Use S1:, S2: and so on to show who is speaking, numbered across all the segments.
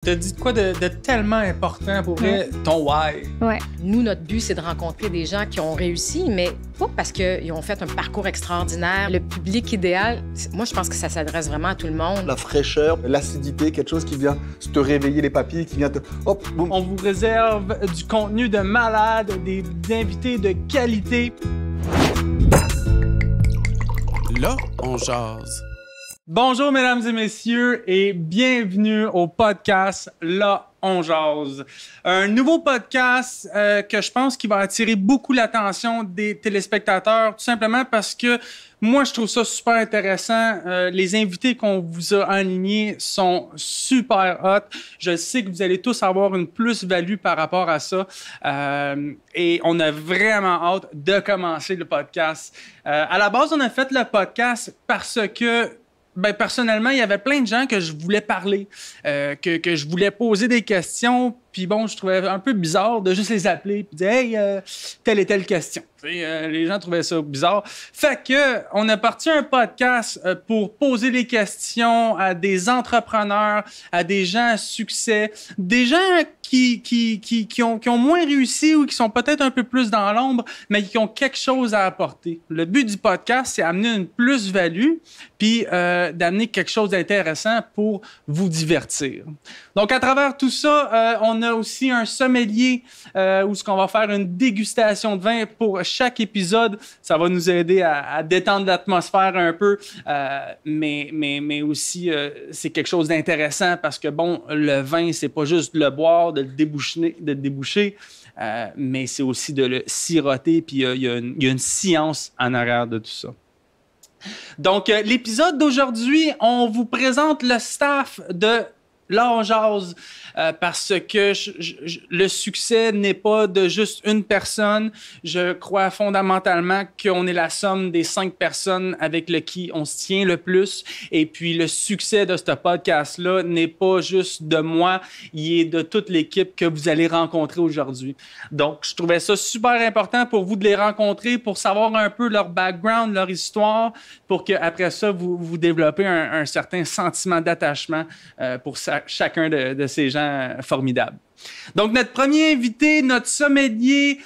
S1: T'as dit quoi de tellement important pour vrai, ton why.
S2: Ouais.
S3: Nous, notre but, c'est de rencontrer des gens qui ont réussi, mais pas parce qu'ils ont fait un parcours extraordinaire. Le public idéal, moi, je pense que ça s'adresse vraiment à tout le monde.
S4: La fraîcheur, l'acidité, quelque chose qui vient te réveiller les papilles, qui vient te... Hop, boum.
S1: On vous réserve du contenu de malade, des invités de qualité.
S5: Là, on jase.
S1: Bonjour, mesdames et messieurs, et bienvenue au podcast Là, on jase. Un nouveau podcast que je pense qui va attirer beaucoup l'attention des téléspectateurs, tout simplement parce que moi, je trouve ça super intéressant. Les invités qu'on vous a alignés sont super hot. Je sais que vous allez tous avoir une plus-value par rapport à ça. Et on a vraiment hâte de commencer le podcast. À la base, on a fait le podcast parce que personnellement, il y avait plein de gens que je voulais parler, que je voulais poser des questions. Puis bon, je trouvais un peu bizarre de juste les appeler et dire « Hey, telle et telle question ». Les gens trouvaient ça bizarre. Fait que on a parti un podcast pour poser des questions à des entrepreneurs, à des gens à succès, des gens qui ont moins réussi ou qui sont peut-être un peu plus dans l'ombre, mais qui ont quelque chose à apporter. Le but du podcast, c'est d'amener une plus-value puis d'amener quelque chose d'intéressant pour vous divertir. Donc, à travers tout ça, on a aussi un sommelier où on va faire une dégustation de vin pour chaque épisode. Ça va nous aider à détendre l'atmosphère un peu, mais aussi, c'est quelque chose d'intéressant parce que, bon, le vin, c'est pas juste de le boire, de le déboucher, mais c'est aussi de le siroter, puis il y a une science en arrière de tout ça. Donc, l'épisode d'aujourd'hui, on vous présente le staff de Là, on jase parce que le succès n'est pas de juste une personne. Je crois fondamentalement qu'on est la somme des 5 personnes avec qui on se tient le plus. Et puis, le succès de ce podcast-là n'est pas juste de moi, il est de toute l'équipe que vous allez rencontrer aujourd'hui. Donc, je trouvais ça super important pour vous de les rencontrer, pour savoir un peu leur background, leur histoire, pour qu'après ça, vous développez un certain sentiment d'attachement pour chacun de ces gens formidables. Donc, notre premier invité, notre sommelier,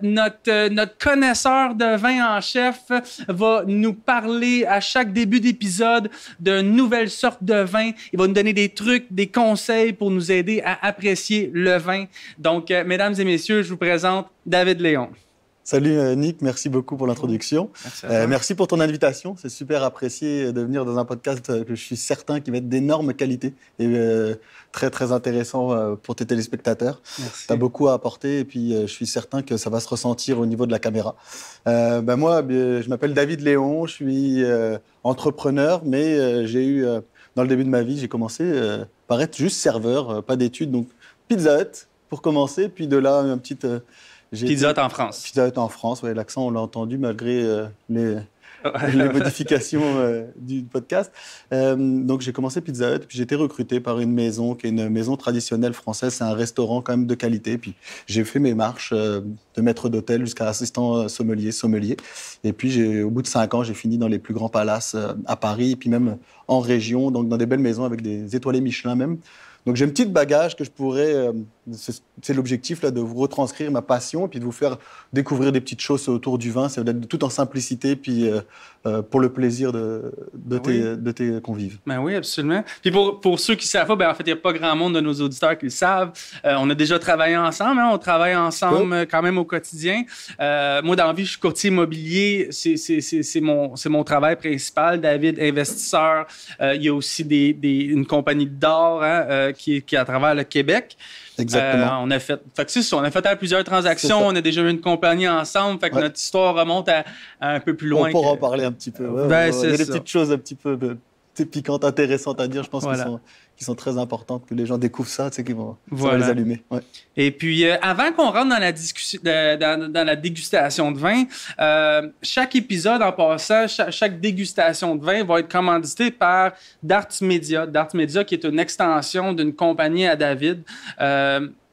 S1: notre connaisseur de vin en chef va nous parler à chaque début d'épisode d'une nouvelle sorte de vin. Il va nous donner des trucs, des conseils pour nous aider à apprécier le vin. Donc, mesdames et messieurs, je vous présente David Léon.
S4: Salut Nick, merci beaucoup pour l'introduction. Merci pour ton invitation. C'est super apprécié de venir dans un podcast que je suis certain qui va être d'énorme qualité et très, très intéressant pour tes téléspectateurs. Tu as beaucoup à apporter et puis je suis certain que ça va se ressentir au niveau de la caméra. Moi, je m'appelle David Léon, je suis entrepreneur, mais j'ai eu, dans le début de ma vie, j'ai commencé par être juste serveur, pas d'études. Donc, Pizza Hut pour commencer, puis de là, une petite...
S1: Pizza Hut en France.
S4: Pizza Hut en France, ouais, l'accent, on l'a entendu malgré les modifications du podcast. Donc, j'ai commencé Pizza Hut, puis j'ai été recruté par une maison qui est une maison traditionnelle française. C'est un restaurant quand même de qualité. Puis, j'ai fait mes marches de maître d'hôtel jusqu'à assistant sommelier. Et puis, au bout de 5 ans, j'ai fini dans les plus grands palaces à Paris, puis même en région, donc dans des belles maisons avec des étoilés Michelin même. Donc, j'ai un petit bagage que je pourrais... c'est l'objectif là, de vous retranscrire ma passion et puis de vous faire découvrir des petites choses autour du vin. C'est d'être tout en simplicité puis pour le plaisir de tes convives.
S1: Ben oui, absolument. Puis pour ceux qui ne savent pas, en fait, il n'y a pas grand monde de nos auditeurs qui le savent. On a déjà travaillé ensemble. On travaille ensemble quand même au quotidien. Moi, dans la vie, je suis courtier immobilier. C'est mon travail principal. David, investisseur. Il y a aussi une compagnie d'or qui est à travers le Québec.
S4: Exactement.
S1: On a fait plusieurs transactions. On a déjà eu une compagnie ensemble. Fait que notre histoire remonte à un peu plus loin.
S4: On pourra en parler un petit peu. Il y a des petites choses un petit peu piquantes, piquantes, intéressantes à dire. Je pense qui sont très importantes, que les gens découvrent ça, ça va les allumer. Ouais.
S1: Et puis, avant qu'on rentre dans la dégustation de vin, chaque épisode, en passant, chaque dégustation de vin va être commandité par Darts Media. Darts Media, qui est une extension d'une compagnie à David.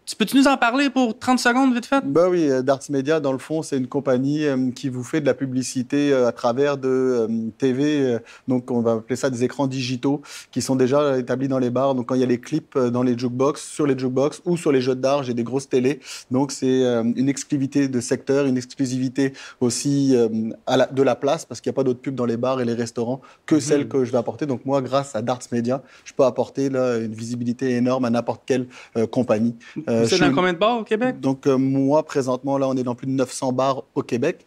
S1: Tu peux-tu nous en parler pour 30 secondes, vite fait?
S4: Bah oui, Darts Media, dans le fond, c'est une compagnie qui vous fait de la publicité à travers de TV. Donc, on va appeler ça des écrans digitaux qui sont déjà établis dans les bars. Donc, quand il y a les clips dans les jukebox, sur les jukebox ou sur les jeux d'art, j'ai des grosses télés. Donc, c'est une exclusivité de secteur, une exclusivité aussi de la place parce qu'il n'y a pas d'autres pubs dans les bars et les restaurants que celles que je vais apporter. Donc, moi, grâce à Darts Media, je peux apporter là, une visibilité énorme à n'importe quelle compagnie.
S1: Vous êtes dans combien de bars au Québec?
S4: Donc, moi, présentement, là, on est dans plus de 900 bars au Québec.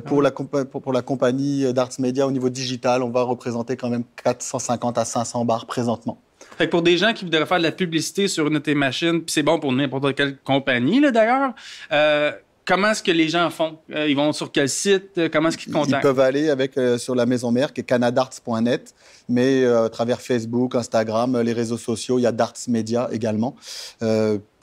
S4: Pour la compagnie Darts Media, au niveau digital, on va représenter quand même 450 à 500 bars présentement.
S1: Fait que pour des gens qui voudraient faire de la publicité sur une de tes machines, puis c'est bon pour n'importe quelle compagnie, là, d'ailleurs, comment est-ce que les gens font? Ils vont sur quel site? Comment est-ce qu'ils te contactent?
S4: Ils peuvent aller sur la maison mère, qui est canadarts.net, mais à travers Facebook, Instagram, les réseaux sociaux, il y a Darts Media également.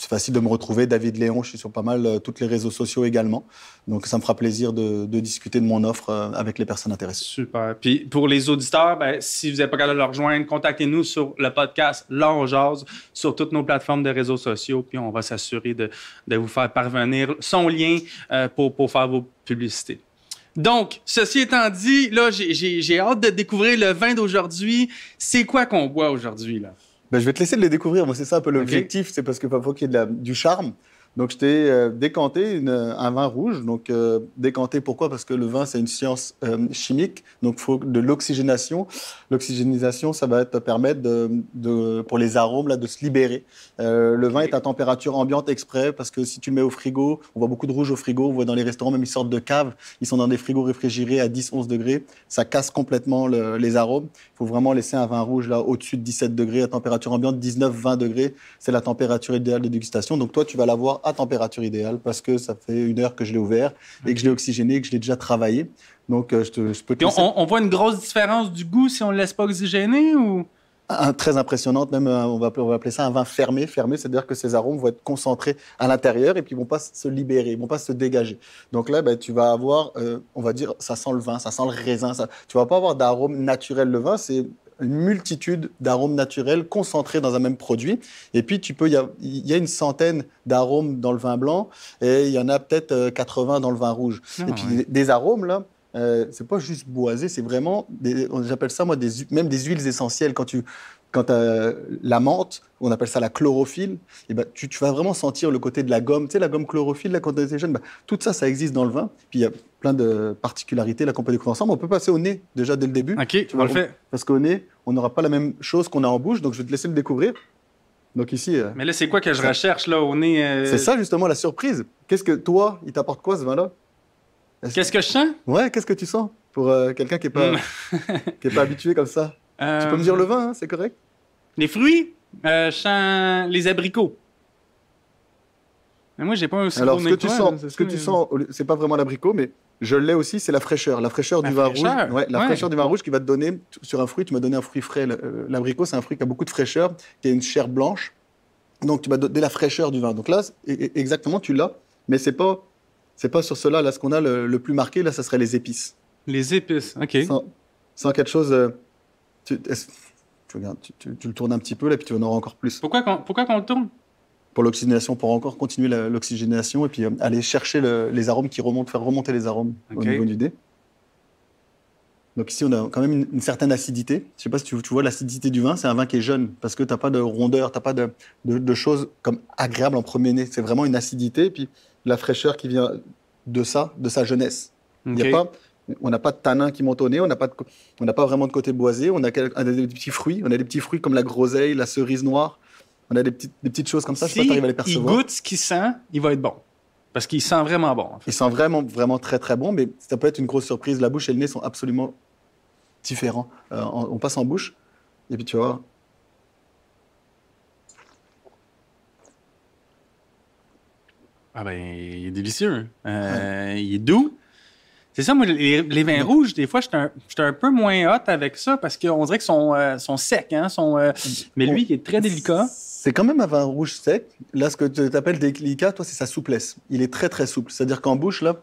S4: C'est facile de me retrouver. David Léon, je suis sur pas mal tous les réseaux sociaux également. Donc, ça me fera plaisir de discuter de mon offre avec les personnes intéressées.
S1: Super. Puis, pour les auditeurs, si vous n'êtes pas capable de le rejoindre, contactez-nous sur le podcast Là, on jase, sur toutes nos plateformes de réseaux sociaux. Puis, on va s'assurer de vous faire parvenir son lien pour faire vos publicités. Donc, ceci étant dit, là, j'ai hâte de découvrir le vin d'aujourd'hui. C'est quoi qu'on boit aujourd'hui, là?
S4: Ben, je vais te laisser le découvrir. Moi, c'est ça un peu l'objectif. Okay. C'est parce qu'il faut qu'il y ait du charme. Donc, je t'ai décanté un vin rouge. Donc, décanté, pourquoi? Parce que le vin, c'est une science chimique. Donc, il faut de l'oxygénation. L'oxygénisation, ça va te permettre pour les arômes là, de se libérer. Le vin est à température ambiante exprès parce que si tu le mets au frigo, on voit beaucoup de rouge au frigo. On voit dans les restaurants, même ils sortent de cave. Ils sont dans des frigos réfrigérés à 10-11 degrés. Ça casse complètement les arômes. Il faut vraiment laisser un vin rouge là, au-dessus de 17 degrés à température ambiante. 19-20 degrés, c'est la température idéale de dégustation. Donc, toi, tu vas l'avoir à température idéale parce que ça fait 1 heure que je l'ai ouvert et que je l'ai oxygéné et que je l'ai déjà travaillé. Donc, je peux te laisser...
S1: on voit une grosse différence du goût si on ne le laisse pas oxygéner ou...
S4: Très impressionnante, même on va appeler ça un vin fermé. Fermé, c'est-à-dire que ces arômes vont être concentrés à l'intérieur et puis ils ne vont pas se libérer, ils ne vont pas se dégager. Donc là, tu vas avoir, on va dire, ça sent le vin, ça sent le raisin. Tu ne vas pas avoir d'arômes naturels. Le vin, c'est une multitude d'arômes naturels concentrés dans un même produit. Et puis, il y a une centaine d'arômes dans le vin blanc et il y en a peut-être 80 dans le vin rouge. Et puis, des arômes, là, c'est pas juste boisé, c'est vraiment, j'appelle ça, moi, même des huiles essentielles. Quand tu as la menthe, on appelle ça la chlorophylle, et tu vas vraiment sentir le côté de la gomme. Tu sais, la gomme chlorophylle, là, quand tu étais jeune, tout ça, ça existe dans le vin. Puis il y a plein de particularités là, qu'on peut découvrir ensemble. On peut passer au nez, déjà, dès le début.
S1: OK, on le fait.
S4: Parce qu'au nez, on n'aura pas la même chose qu'on a en bouche, donc je vais te laisser le découvrir. Donc ici...
S1: Mais là, c'est quoi que je recherche, là, au nez?
S4: C'est ça, justement, la surprise. Qu'est-ce que, toi, il t'apporte quoi, ce vin-là?
S1: Qu'est-ce que je sens? Ouais,
S4: qu'est-ce que tu sens pour quelqu'un qui n'est pas, pas habitué comme ça? Tu peux me dire le vin, hein, c'est correct?
S1: Les fruits, je sens les abricots. Mais moi, j'ai pas un aussi
S4: Alors, ce que tu sens, c'est pas vraiment l'abricot, mais je l'ai aussi, c'est la fraîcheur. La fraîcheur du vin rouge. Ouais, la fraîcheur du vin rouge qui va te donner, sur un fruit, tu m'as donné un fruit frais. L'abricot, c'est un fruit qui a beaucoup de fraîcheur, qui a une chair blanche. Donc, tu m'as donné la fraîcheur du vin. Donc là, exactement, tu l'as, mais c'est pas sur cela. Là, ce qu'on a le plus marqué, là, ça serait les épices.
S1: Les épices, OK.
S4: Sans quelque chose... Tu le tournes un petit peu, là, puis tu en auras encore plus.
S1: Pourquoi qu'on le tourne?
S4: Pour l'oxygénation, pour encore continuer l'oxygénation et puis aller chercher les arômes qui remontent, faire remonter les arômes au niveau du nez. Donc ici, on a quand même une certaine acidité. Je ne sais pas si tu vois l'acidité du vin, c'est un vin qui est jeune parce que tu n'as pas de rondeur, tu n'as pas de choses comme agréables en premier nez. C'est vraiment une acidité et puis la fraîcheur qui vient de sa jeunesse. Okay. On n'a pas de tanin qui monte au nez, on n'a pas vraiment de côté boisé, on a des petits fruits, on a des petits fruits comme la groseille, la cerise noire. On a des petites choses comme ça, je sais pas si tu arrives à les percevoir.
S1: Il goûte ce qu'il sent, il va être bon. Parce qu'il sent vraiment bon. En fait.
S4: Il sent vraiment, vraiment très, très bon, mais ça peut être une grosse surprise. La bouche et le nez sont absolument différents. On passe en bouche, et puis tu vas voir.
S1: Ah ben, il est délicieux. Il est doux. C'est ça, moi, les vins rouges, des fois, j'étais un peu moins hot avec ça parce qu'on dirait qu'ils sont secs. Hein, mais lui, il est très délicat.
S4: C'est quand même un vin rouge sec. Là, ce que tu appelles délicat, toi, c'est sa souplesse. Il est très, très souple. C'est-à-dire qu'en bouche, là,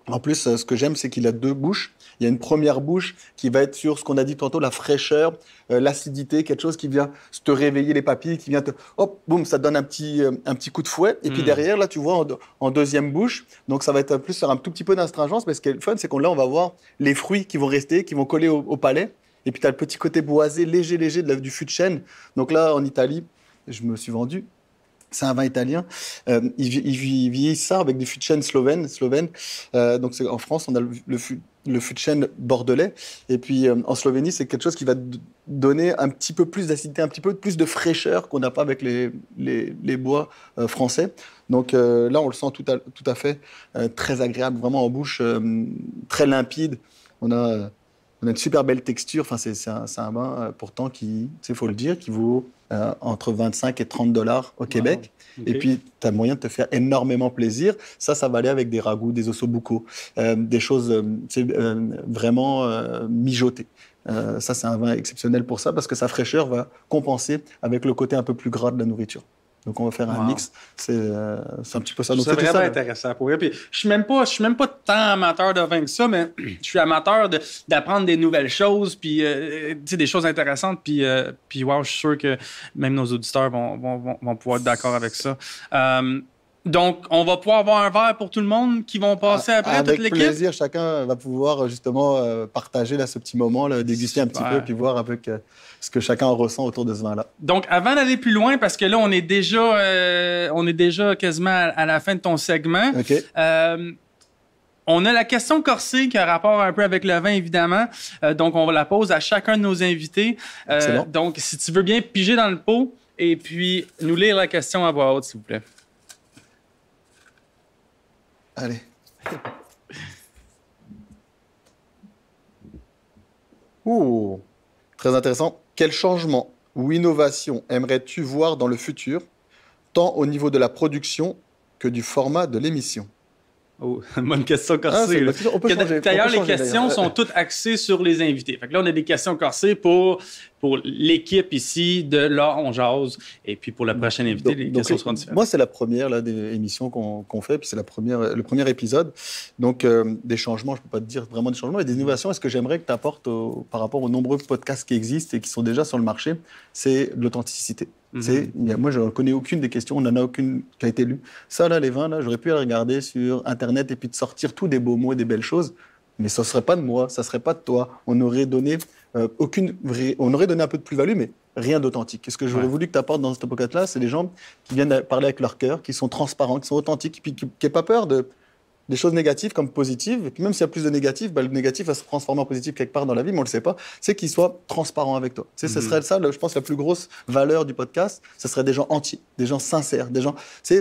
S4: En plus, ce que j'aime, c'est qu'il a 2 bouches. Il y a une première bouche qui va être sur ce qu'on a dit tantôt, la fraîcheur, l'acidité, quelque chose qui vient te réveiller les papilles, qui vient te... Hop, boum, ça te donne un petit coup de fouet. Et puis derrière, là, tu vois, en deuxième bouche, donc ça va être plus faire un tout petit peu d'astringence. Mais ce qui est le fun, c'est qu'on là, on va voir les fruits qui vont rester, qui vont coller au palais. Et puis, tu as le petit côté boisé, léger du fût de chêne. Donc là, en Italie, je me suis vendu. C'est un vin italien. Ils vieillissent ça avec des fûts de chêne slovènes. Donc en France, on a le fût de chêne bordelais. Et puis en Slovénie, c'est quelque chose qui va donner un petit peu plus d'acidité, un petit peu plus de fraîcheur qu'on n'a pas avec les bois français. Donc là, on le sent tout à fait très agréable, vraiment en bouche, très limpide. On a une super belle texture. Enfin, c'est un vin pourtant qui, il faut le dire, qui vaut entre 25 et 30 $ au Québec. Okay. Et puis, tu as moyen de te faire énormément plaisir. Ça va aller avec des ragoûts, des ossobuco, des choses vraiment mijotées. Ça, c'est un vin exceptionnel pour ça parce que sa fraîcheur va compenser avec le côté un peu plus gras de la nourriture. Donc, on va faire un mix. C'est un petit peu ça.
S1: C'est vraiment intéressant pour eux. Puis, je suis même pas tant amateur de vin que ça, mais je suis amateur d'apprendre des nouvelles choses, puis des choses intéressantes. Puis wow, je suis sûr que même nos auditeurs vont pouvoir être d'accord avec ça. Donc, on va pouvoir avoir un verre pour tout le monde qui vont passer après, toute l'équipe.
S4: Avec plaisir, chacun va pouvoir justement partager là, ce petit moment, là, déguster un petit peu, puis voir avec ce que chacun ressent autour de ce vin-là.
S1: Donc, avant d'aller plus loin, parce que là, on est déjà quasiment à la fin de ton segment.
S4: OK.
S1: On a la question corsée qui a rapport un peu avec le vin, évidemment. Donc, on va la pose à chacun de nos invités. Donc, si tu veux bien piger dans le pot et puis nous lire la question à voix haute, s'il vous plaît.
S4: Allez. Ouh, très intéressant. Quel changement ou innovation aimerais-tu voir dans le futur, tant au niveau de la production que du format de l'émission?
S1: Oh, bonne question corsée. D'ailleurs, les questions sont toutes axées sur les invités. Fait que là, on a des questions corsées pour l'équipe ici de Là, on jase. Et puis pour la prochaine invitée, les questions seront différentes.
S4: Moi, c'est la première là, des émissions qu'on fait, puis c'est le premier épisode. Donc, des changements, je ne peux pas te dire vraiment des changements, mais des innovations. Et ce que j'aimerais que tu apportes par rapport aux nombreux podcasts qui existent et qui sont déjà sur le marché, c'est l'authenticité. Moi, je ne connais aucune des questions, on n'en a aucune qui a été lue. Ça, là, les vins, là, j'aurais pu aller regarder sur Internet et puis de sortir tous des beaux mots et des belles choses, mais ça ne serait pas de moi, ça ne serait pas de toi. On aurait donné on aurait donné un peu de plus-value, mais rien d'authentique. Et ce que j'aurais voulu que tu apportes dans ce podcast-là, c'est des gens qui viennent parler avec leur cœur, qui sont transparents, qui sont authentiques, puis qui n'aient pas peur des choses négatives comme positives. Et puis même s'il y a plus de négatifs, le négatif va se transformer en positif quelque part dans la vie, mais on ne le sait pas. C'est qu'ils soient transparents avec toi. Ce serait ça, je pense, la plus grosse valeur du podcast. Ce serait des gens entiers, des gens sincères, des gens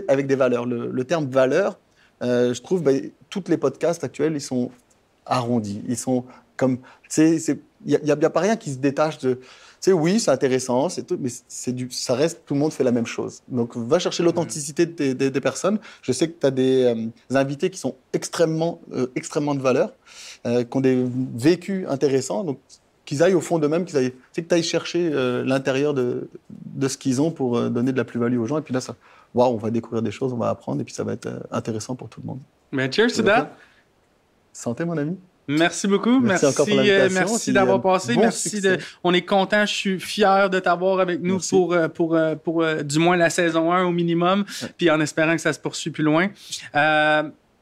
S4: avec des valeurs. Le terme valeur, je trouve, tous les podcasts actuels, ils sont arrondis. Ils sont comme... Il n'y a pas rien qui se détache de... oui, c'est intéressant, tout, mais ça reste, tout le monde fait la même chose. Donc, va chercher l'authenticité des personnes. Je sais que tu as des invités qui sont extrêmement de valeur, qui ont des vécus intéressants, donc qu'ils aillent au fond d'eux-mêmes, que tu ailles chercher l'intérieur de ce qu'ils ont pour donner de la plus-value aux gens. Et puis là, on va découvrir des choses, on va apprendre, et puis ça va être intéressant pour tout le monde.
S1: Mais cheers, Sida.
S4: Santé, mon ami.
S1: Merci beaucoup. Merci encore pour l'invitation. Merci d'avoir passé. Merci on est content. Je suis fier de t'avoir avec nous pour du moins la saison 1 au minimum, puis en espérant que ça se poursuit plus loin.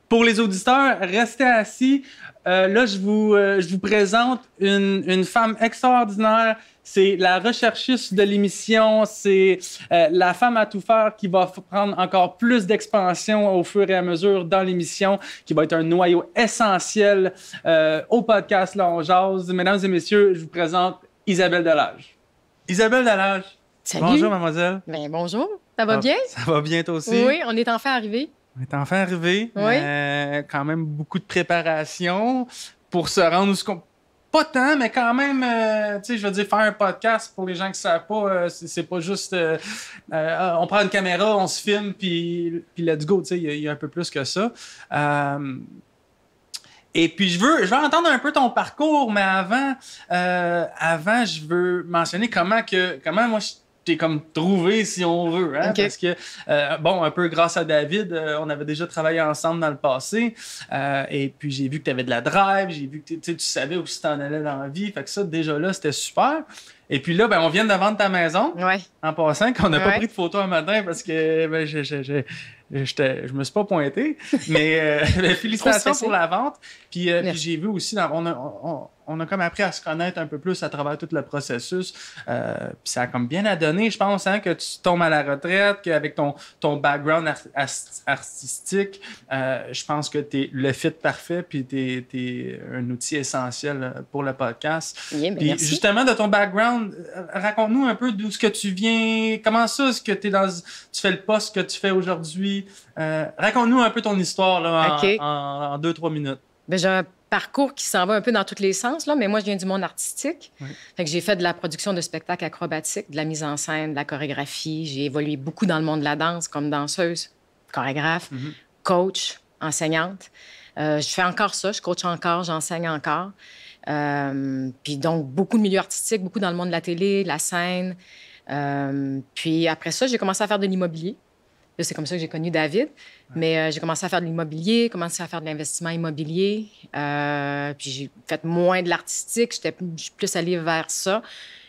S1: Pour les auditeurs, restez assis. Là, je vous présente une femme extraordinaire. C'est la recherchiste de l'émission. C'est la femme à tout faire qui va prendre encore plus d'expansion au fur et à mesure dans l'émission, qui va être un noyau essentiel au podcast Là, on jase. Mesdames et messieurs, je vous présente Isabelle Delage. Isabelle Delage.
S3: Salut.
S1: Bonjour, mademoiselle.
S3: Bien, bonjour. Ça va bien?
S1: Ça va bien, toi aussi?
S3: Oui, on est enfin arrivés.
S1: On est enfin arrivés.
S3: Oui.
S1: Quand même beaucoup de préparation pour se rendre où ce qu'on... Pas tant, mais quand même, je veux dire, faire un podcast, pour les gens qui ne savent pas, c'est pas juste... on prend une caméra, on se filme, puis let's go, il y a un peu plus que ça. Et puis, je veux entendre un peu ton parcours, mais avant, je veux mentionner comment moi, je t'es comme trouvé, si on veut. Hein?
S3: Okay.
S1: Parce que, bon, un peu grâce à David, on avait déjà travaillé ensemble dans le passé. Et puis, j'ai vu que tu avais de la drive. J'ai vu que tu savais où tu t'en allais dans la vie. Fait que ça, déjà là, c'était super. Et puis là, ben, on vient de vendre ta maison.
S3: Ouais.
S1: En passant, qu'on n'a pas pris de photo un matin parce que ben, je me suis pas pointé. Mais félicitations pour la vente. Puis j'ai vu aussi, on a comme appris à se connaître un peu plus à travers tout le processus. Puis ça a comme bien à donner, je pense, hein, que tu tombes à la retraite, qu'avec ton background artistique, je pense que tu es le fit parfait, puis tu es un outil essentiel pour le podcast.
S3: Yeah,
S1: puis
S3: merci.
S1: justement, de ton background, raconte-nous un peu d'où ce que tu viens, comment ça, est-ce que tu fais le poste que tu fais aujourd'hui. Raconte-nous un peu ton histoire là, en 2-3 minutes.
S3: Ben, j'ai un parcours qui s'en va un peu dans tous les sens, là, mais moi, je viens du monde artistique.
S1: Oui.
S3: Fait que j'ai fait de la production de spectacles acrobatiques, de la mise en scène, de la chorégraphie. J'ai évolué beaucoup dans le monde de la danse comme danseuse, chorégraphe, coach, enseignante. Je fais encore ça, je coach encore, j'enseigne encore. Puis donc, beaucoup de milieux artistiques, beaucoup dans le monde de la télé, de la scène. Puis après ça, j'ai commencé à faire de l'immobilier. Là, c'est comme ça que j'ai connu David. Ouais. Mais j'ai commencé à faire de l'immobilier, commencé à faire de l'investissement immobilier. Puis j'ai fait moins de l'artistique. Je suis plus allée vers ça.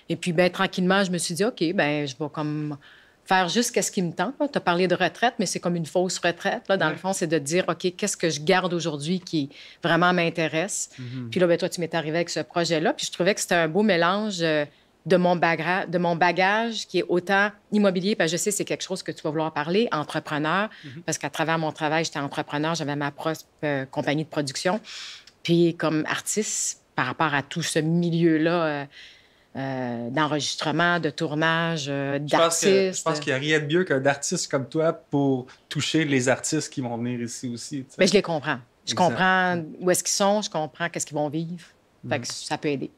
S3: Et puis, ben tranquillement, je me suis dit, OK, ben je vais comme faire juste ce qui me tente. Tu as parlé de retraite, mais c'est comme une fausse retraite. Là, dans le fond, c'est de dire, OK, qu'est-ce que je garde aujourd'hui qui vraiment m'intéresse? Puis là, ben toi, tu m'es arrivé avec ce projet-là. Puis je trouvais que c'était un beau mélange de mon bagage qui est autant immobilier, parce que je sais que c'est quelque chose que tu vas vouloir parler, entrepreneur, parce qu'à travers mon travail, j'étais entrepreneur, j'avais ma propre compagnie de production. Puis comme artiste, par rapport à tout ce milieu-là d'enregistrement, de tournage, d'artistes.
S1: Je pense qu'il n'y a rien de mieux qu'un artiste comme toi pour toucher les artistes qui vont venir ici aussi.
S3: Bien, je les comprends. Je comprends où est-ce qu'ils sont, je comprends qu'est-ce qu'ils vont vivre. Fait que ça peut aider.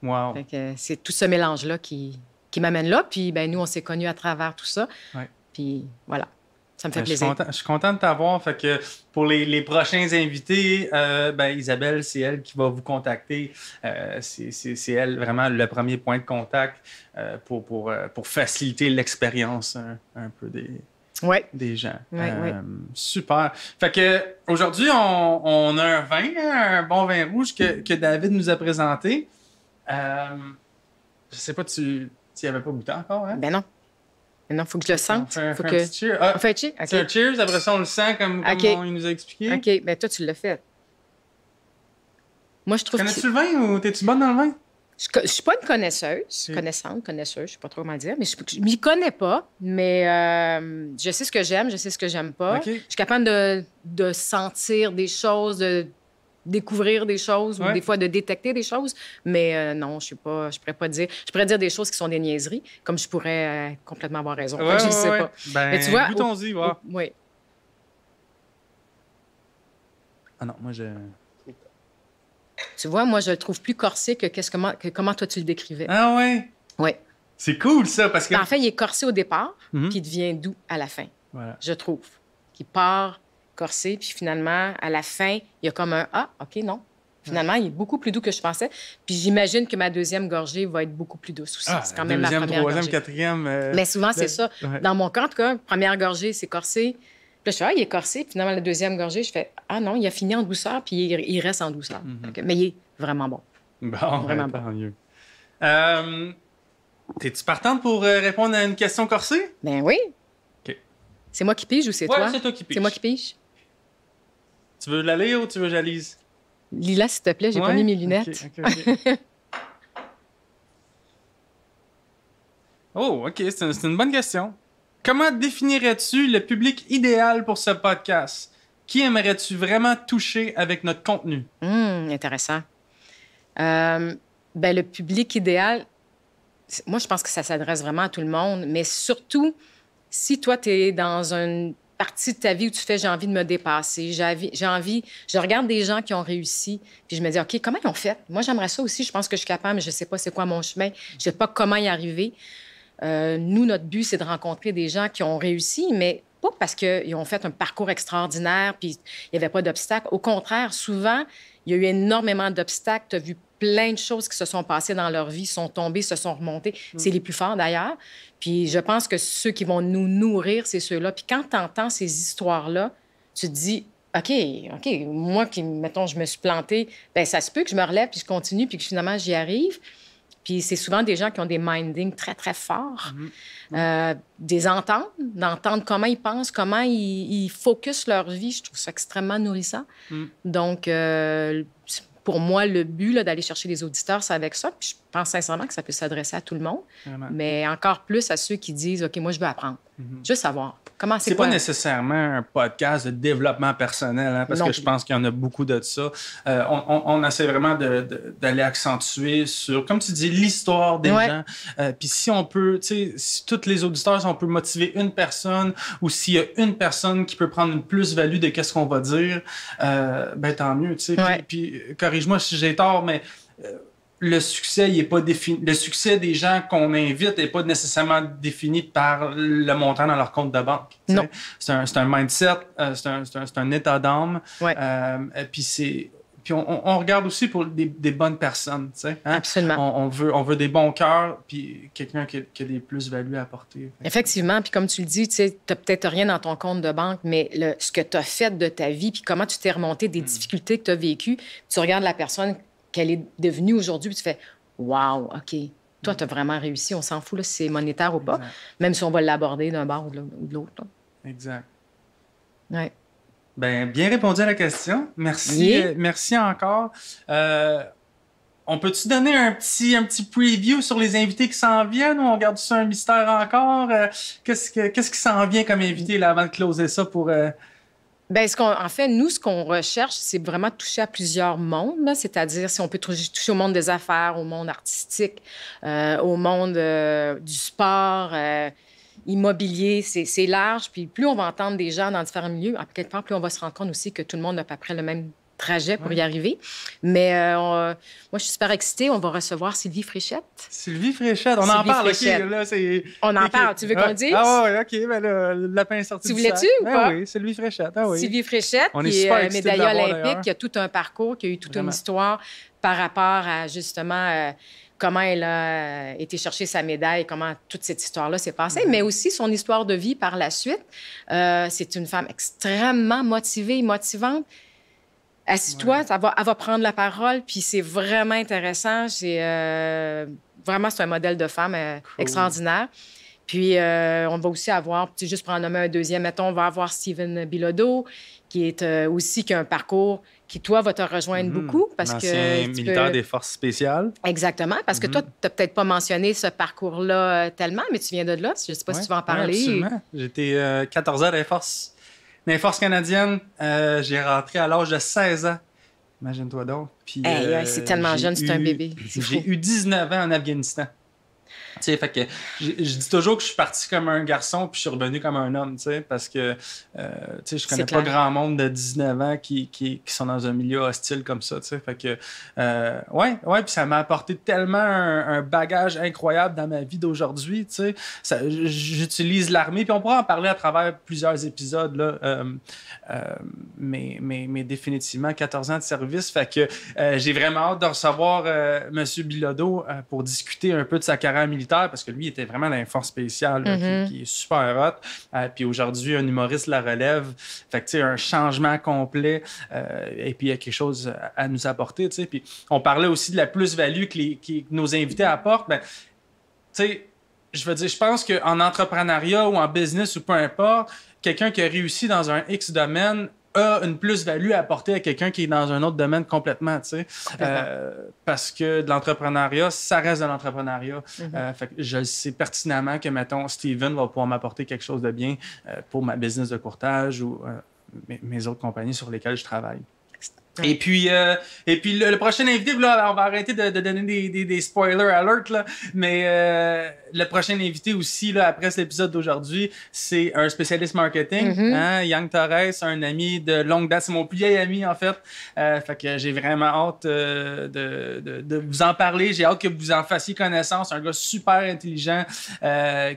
S1: Wow.
S3: Fait que c'est tout ce mélange-là qui m'amène là. Puis, ben nous, on s'est connus à travers tout ça.
S1: Ouais.
S3: Puis, voilà. Ça me fait plaisir.
S1: Je suis content de t'avoir. Fait que pour les prochains invités, ben Isabelle, c'est elle qui va vous contacter. C'est elle vraiment le premier point de contact pour faciliter l'expérience un peu des gens.
S3: Ouais.
S1: Super. Fait que aujourd'hui, on a un vin, un bon vin rouge que David nous a présenté. Je sais pas, tu n'y avais pas goûté encore, hein?
S3: Ben non. Non, il faut que je le sente.
S1: On fait un petit cheer. Ah,
S3: on fait un cheer? Okay.
S1: C'est un cheers, après ça, on le sent comme il nous a expliqué.
S3: OK, bien toi, tu l'as fait. Moi, je trouve
S1: Connais-tu le vin ou t'es-tu bonne dans le vin?
S3: Je ne suis pas une connaisseuse, connaisseuse, je ne sais pas trop comment dire, mais je ne m'y connais pas, mais je sais ce que j'aime, je sais ce que j'aime pas.
S1: Okay.
S3: Je suis capable de sentir des choses, de découvrir des choses ou des fois de détecter des choses, mais non, je pourrais pas dire. Je pourrais dire des choses qui sont des niaiseries, comme je pourrais complètement avoir raison. Je ne sais pas.
S1: Ben,
S3: mais tu vois,
S1: goûtons-y, voir.
S3: Oui.
S1: Ah non, moi,
S3: Tu vois, moi, je le trouve plus corsé que comment toi, tu le décrivais.
S1: Ah ouais?
S3: Oui.
S1: C'est cool, ça, parce que...
S3: En fait, il est corsé au départ, puis il devient doux à la fin, je trouve. Qui part corsé, puis finalement, à la fin, il y a comme un « Ah, OK, non. » Finalement, il est beaucoup plus doux que je pensais. Puis j'imagine que ma deuxième gorgée va être beaucoup plus douce aussi. C'est quand même ma première
S1: troisième,
S3: gorgée.
S1: quatrième...
S3: Mais souvent, c'est ça.
S1: Ouais.
S3: Dans mon cas, en tout cas, première gorgée, c'est corsé. Puis là, je fais « Ah, il est corsé. » Puis finalement, la deuxième gorgée, je fais « Ah non, il a fini en douceur, puis il reste en douceur. Mais il est vraiment bon.
S1: Bon,
S3: vraiment
S1: tant mieux. T'es-tu partante pour répondre à une question corsée?
S3: Ben oui.
S1: OK.
S3: C'est moi qui pige ou c'est toi?
S1: C'est toi qui pige.
S3: C'est moi qui pige.
S1: Tu veux la lire ou tu veux que je la lise?
S3: Lila, s'il te plaît, j'ai pas mis mes lunettes.
S1: OK. Oh, OK, c'est une bonne question. Comment définirais-tu le public idéal pour ce podcast? Qui aimerais-tu vraiment toucher avec notre contenu?
S3: Intéressant. Ben, le public idéal, moi, je pense que ça s'adresse vraiment à tout le monde, mais surtout, si toi, tu es dans une partie de ta vie où tu fais « j'ai envie de me dépasser, je regarde des gens qui ont réussi, puis je me dis « OK, comment ils ont fait? Moi, j'aimerais ça aussi, je pense que je suis capable, mais je ne sais pas c'est quoi mon chemin, je ne sais pas comment y arriver. » Nous, notre but, c'est de rencontrer des gens qui ont réussi, mais pas parce qu'ils ont fait un parcours extraordinaire puis il n'y avait pas d'obstacle. Au contraire, souvent, il y a eu énormément d'obstacles. Tu as vu plein de choses qui se sont passées dans leur vie, sont tombées, se sont remontées. C'est les plus forts, d'ailleurs. Puis je pense que ceux qui vont nous nourrir, c'est ceux-là. Puis quand tu entends ces histoires-là, tu te dis, OK, moi, qui, mettons, je me suis plantée, bien, ça se peut que je me relève, puis je continue, puis que finalement, j'y arrive. Puis c'est souvent des gens qui ont des mindings très, très forts, des ententes, d'entendre comment ils pensent, comment ils focusent leur vie. Je trouve ça extrêmement nourrissant. Donc, pour moi, le but d'aller chercher les auditeurs, c'est avec ça. Puis je pense sincèrement que ça peut s'adresser à tout le monde, mais encore plus à ceux qui disent, OK, moi, je veux apprendre. Juste savoir. Comment c'est
S1: pas nécessairement un podcast de développement personnel, hein, parce que je pense qu'il y en a beaucoup de ça. On essaie vraiment d'aller accentuer sur, comme tu dis, l'histoire des gens. Puis si on peut, tu sais, si tous les auditeurs, si on peut motiver une personne ou s'il y a une personne qui peut prendre une plus-value de qu'est-ce qu'on va dire, ben tant mieux, tu sais. Puis corrige-moi si j'ai tort, mais... le succès, il est pas défini. Le succès des gens qu'on invite n'est pas nécessairement défini par le montant dans leur compte de banque.
S3: Non.
S1: C'est un mindset, c'est un état d'âme. Puis on regarde aussi pour des bonnes personnes. Hein?
S3: Absolument.
S1: On veut des bons cœurs, puis quelqu'un qui a des plus-values à apporter.
S3: Effectivement. Puis comme tu le dis, tu n'as peut-être rien dans ton compte de banque, mais ce que tu as fait de ta vie, puis comment tu t'es remonté des difficultés que tu as vécues, tu regardes la personne qu'elle est devenue aujourd'hui, puis tu fais « Wow, OK, toi, tu as vraiment réussi. On s'en fout là, si c'est monétaire ou pas, même si on va l'aborder d'un bord ou de l'autre. »
S1: Exact.
S3: Oui.
S1: Bien, bien répondu à la question. Merci, merci encore. On peut-tu donner un petit preview sur les invités qui s'en viennent ou on garde ça un mystère encore? Qu'est-ce qui s'en vient comme invité là, avant de closer ça pour...
S3: Bien, en fait, nous, ce qu'on recherche, c'est vraiment toucher à plusieurs mondes, là. C'est-à-dire si on peut toucher au monde des affaires, au monde artistique, au monde du sport, immobilier, c'est large. Puis plus on va entendre des gens dans différents milieux, à quelque part, plus on va se rendre compte aussi que tout le monde n'a à peu près le même trajet pour y arriver. Mais moi, je suis super excitée. On va recevoir Sylvie Fréchette.
S1: Sylvie Fréchette, on en parle, OK. Là,
S3: on en parle. Tu veux qu'on le dise?
S1: Ah oui, OK. Ben là, le lapin est sorti
S3: tu
S1: du
S3: voulais-tu
S1: sac.
S3: ou pas?
S1: Oui, Sylvie Fréchette. Ah, oui.
S3: Sylvie Fréchette,
S1: on
S3: qui
S1: est
S3: médaillée olympique, qui a tout un parcours, qui a eu toute une histoire par rapport à, justement... comment elle a été chercher sa médaille, comment toute cette histoire-là s'est passée, mais aussi son histoire de vie par la suite. C'est une femme extrêmement motivée, motivante. Assis-toi, elle va prendre la parole, puis c'est vraiment intéressant. Vraiment, c'est un modèle de femme extraordinaire. Puis, on va aussi avoir, juste pour en nommer un deuxième, mettons, on va avoir Steven Bilodeau, qui est aussi qui a un parcours qui, toi, va te rejoindre beaucoup. Parce que
S1: militaire des forces spéciales.
S3: Exactement, parce que toi, tu n'as peut-être pas mentionné ce parcours-là tellement, mais tu viens de là. Je ne sais pas si tu vas en parler.
S1: Absolument. J'étais 14 ans dans les forces canadiennes. J'ai rentré à l'âge de 16 ans. Imagine-toi donc. Puis,
S3: c'est tellement jeune, c'est un bébé.
S1: J'ai eu 19 ans en Afghanistan. Tu sais, fait que je dis toujours que je suis parti comme un garçon puis je suis revenu comme un homme, tu sais, parce que je connais pas grand monde de 19 ans qui sont dans un milieu hostile comme ça, tu sais, fait que puis ça m'a apporté tellement un bagage incroyable dans ma vie d'aujourd'hui, tu sais. J'utilise l'armée puis on pourra en parler à travers plusieurs épisodes là, mais définitivement 14 ans de service, fait que j'ai vraiment hâte de recevoir Monsieur Bilodeau pour discuter un peu de sa carrière militaire, parce que lui, il était vraiment dans les forces spéciales, qui est super hot. Puis aujourd'hui, un humoriste la relève. Fait que, tu sais, un changement complet. Et puis, il y a quelque chose à nous apporter, tu sais. Puis, on parlait aussi de la plus-value que nos invités apportent. Ben, tu sais, je veux dire, je pense qu'en entrepreneuriat ou en business ou peu importe, quelqu'un qui a réussi dans un X domaine a une plus-value à apporter à quelqu'un qui est dans un autre domaine complètement, tu sais. Parce que de l'entrepreneuriat, ça reste de l'entrepreneuriat. Fait que je sais pertinemment que, mettons, Steven va pouvoir m'apporter quelque chose de bien pour ma business de courtage ou mes autres compagnies sur lesquelles je travaille. Et puis le prochain invité, là, on va arrêter de donner des spoilers alert, là, mais le prochain invité aussi, là, après cet épisode d'aujourd'hui, c'est un spécialiste marketing, Yang Torres, un ami de longue date. C'est mon plus vieil ami, en fait. Fait que j'ai vraiment hâte de vous en parler. J'ai hâte que vous en fassiez connaissance. Un gars super intelligent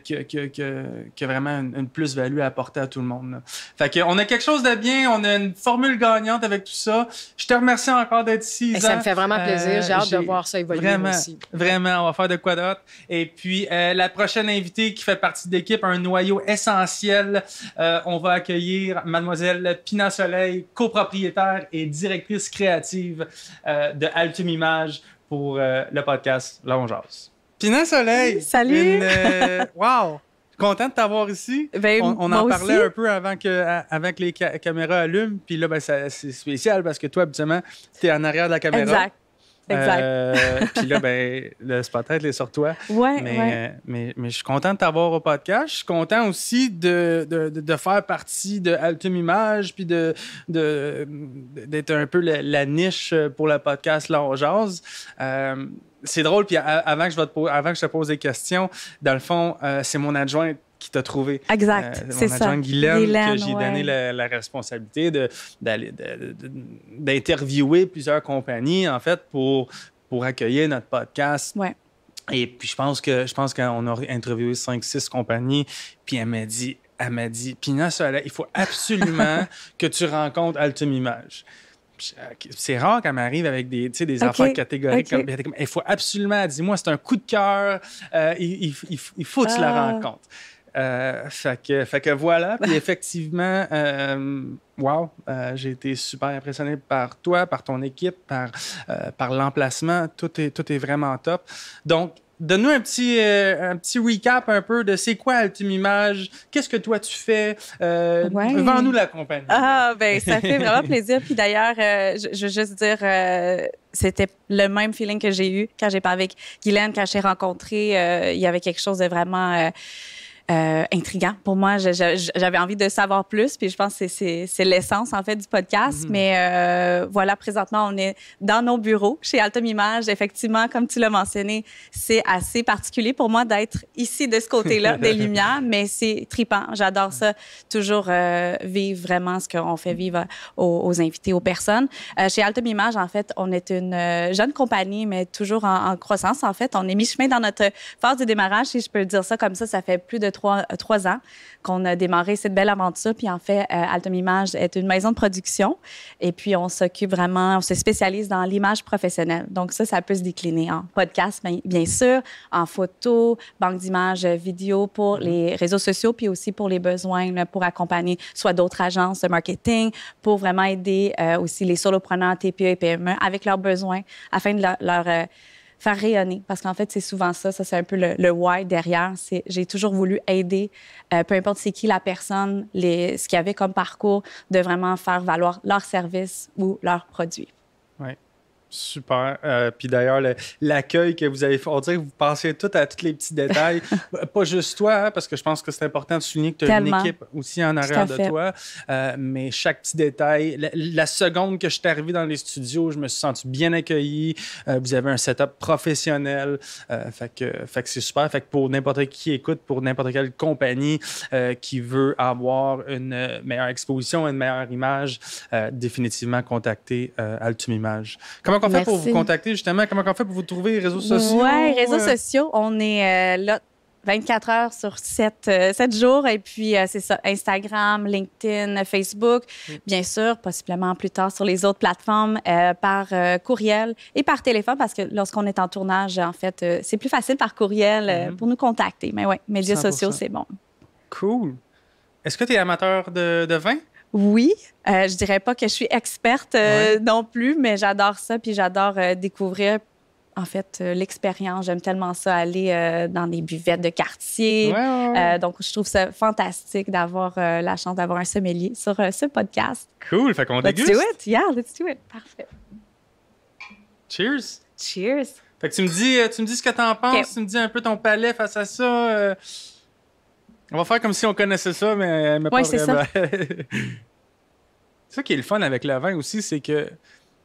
S1: qui a vraiment une plus-value à apporter à tout le monde, là. Fait que on a quelque chose de bien. On a une formule gagnante avec tout ça. Je te remercie encore d'être ici, Isa.
S3: Ça me fait vraiment plaisir. J'ai hâte de voir ça évoluer aussi.
S1: Vraiment, on va faire de quoi d'autre. Et puis, la prochaine invitée qui fait partie de l'équipe, un noyau essentiel, on va accueillir Mademoiselle Pina Soleil, copropriétaire et directrice créative de Altum Image pour le podcast Là, on jase. Pina Soleil!
S2: Salut!
S1: Wow! Content de t'avoir ici.
S2: Ben,
S1: on en parlait un peu avant que les caméras allument. Puis là, ben, c'est spécial parce que toi, habituellement, tu es en arrière de la caméra.
S2: Exact.
S1: Puis là, ben, le spotlight est sur toi.
S2: Ouais.
S1: Mais je suis content de t'avoir au podcast. Je suis content aussi de faire partie de Altum Image puis d'être un peu la niche pour le podcast Là, on jase. C'est drôle, puis avant que je te pose des questions, dans le fond, c'est mon adjointe qui t'a trouvé.
S2: Exact, c'est ça.
S1: Mon adjointe Guylaine, que j'ai donné la responsabilité d'interviewer plusieurs compagnies, en fait, pour accueillir notre podcast.
S2: Ouais.
S1: Et puis, je pense qu'on a interviewé 5-6 compagnies, puis elle m'a dit, Pina Soleil, il faut absolument que tu rencontres Altum Image. C'est rare qu'elle m'arrive avec des affaires catégoriques. Il faut absolument, dis-moi, c'est un coup de cœur. Il faut que tu la rencontres. Fait que voilà. Puis effectivement, j'ai été super impressionné par toi, par ton équipe, par l'emplacement. Tout est vraiment top. Donc, donne-nous un petit recap un peu de c'est quoi Altum Image, qu'est-ce que toi tu fais, vends-nous la compagnie.
S2: Ah, ben ça fait vraiment plaisir. Puis d'ailleurs, je veux juste dire, c'était le même feeling que j'ai eu quand j'ai parlé avec Guylaine, quand j'ai rencontré, il y avait quelque chose de vraiment intriguant. Pour moi, j'avais envie de savoir plus, puis je pense que c'est l'essence, en fait, du podcast. Mais voilà, présentement, on est dans nos bureaux chez Altum Image. Effectivement, comme tu l'as mentionné, c'est assez particulier pour moi d'être ici, de ce côté-là, des lumières, mais c'est trippant. J'adore ça, toujours vivre vraiment ce qu'on fait vivre aux invités, aux personnes. Chez Altum Image, en fait, on est une jeune compagnie, mais toujours en croissance. En fait, on est mi-chemin dans notre phase de démarrage, si je peux dire ça comme ça. Ça fait plus de 3 ans qu'on a démarré cette belle aventure. Puis en fait, Altum Image est une maison de production. Et puis, on se spécialise dans l'image professionnelle. Donc ça peut se décliner en podcast, bien sûr, en photo, banque d'images, vidéo pour les réseaux sociaux, puis aussi pour les besoins, là, pour accompagner soit d'autres agences de marketing, pour vraiment aider aussi les solopreneurs, TPE et PME avec leurs besoins afin de leur faire rayonner. Parce qu'en fait, c'est souvent ça c'est un peu le why derrière. J'ai toujours voulu aider, peu importe c'est qui la personne, ce qu'il y avait comme parcours, de vraiment faire valoir leur service ou leurs produits.
S1: Oui. Super. Puis d'ailleurs, l'accueil que vous avez fait, on dirait que vous pensez tout à tous les petits détails. Pas juste toi, hein, parce que je pense que c'est important de souligner que tu as une équipe aussi en arrière de toi. Mais chaque petit détail, la seconde que je suis arrivé dans les studios, je me suis senti bien accueilli. Vous avez un setup professionnel. Fait que c'est super. Fait que pour n'importe qui écoute, pour n'importe quelle compagnie qui veut avoir une meilleure exposition, une meilleure image, définitivement contacter Altum Image. Comment on fait pour vous contacter, justement? Comment on fait pour vous trouver les réseaux sociaux?
S2: Oui, réseaux sociaux. On est là 24 heures sur 7 jours. Et puis, c'est ça, Instagram, LinkedIn, Facebook. Bien sûr, possiblement plus tard sur les autres plateformes, par courriel et par téléphone, parce que lorsqu'on est en tournage, en fait, c'est plus facile par courriel pour nous contacter. Mais oui, médias 100%. Sociaux, c'est bon.
S1: Cool. Est-ce que tu es amateur de vin?
S2: Oui, je dirais pas que je suis experte non plus, mais j'adore ça, puis j'adore découvrir, en fait, l'expérience. J'aime tellement ça, aller dans des buvettes de quartier. Donc, je trouve ça fantastique d'avoir la chance d'avoir un sommelier sur ce podcast.
S1: Cool, fait qu'on déguste.
S2: Let's do it, yeah, let's do it. Parfait.
S1: Cheers.
S2: Cheers.
S1: Fait que tu me dis ce que t'en penses, okay. Tu me dis un peu ton palais face à ça. On va faire comme si on connaissait ça, mais pas
S2: c'est
S1: vraiment.
S2: Ça.
S1: Ça qui est le fun avec le vin aussi, c'est que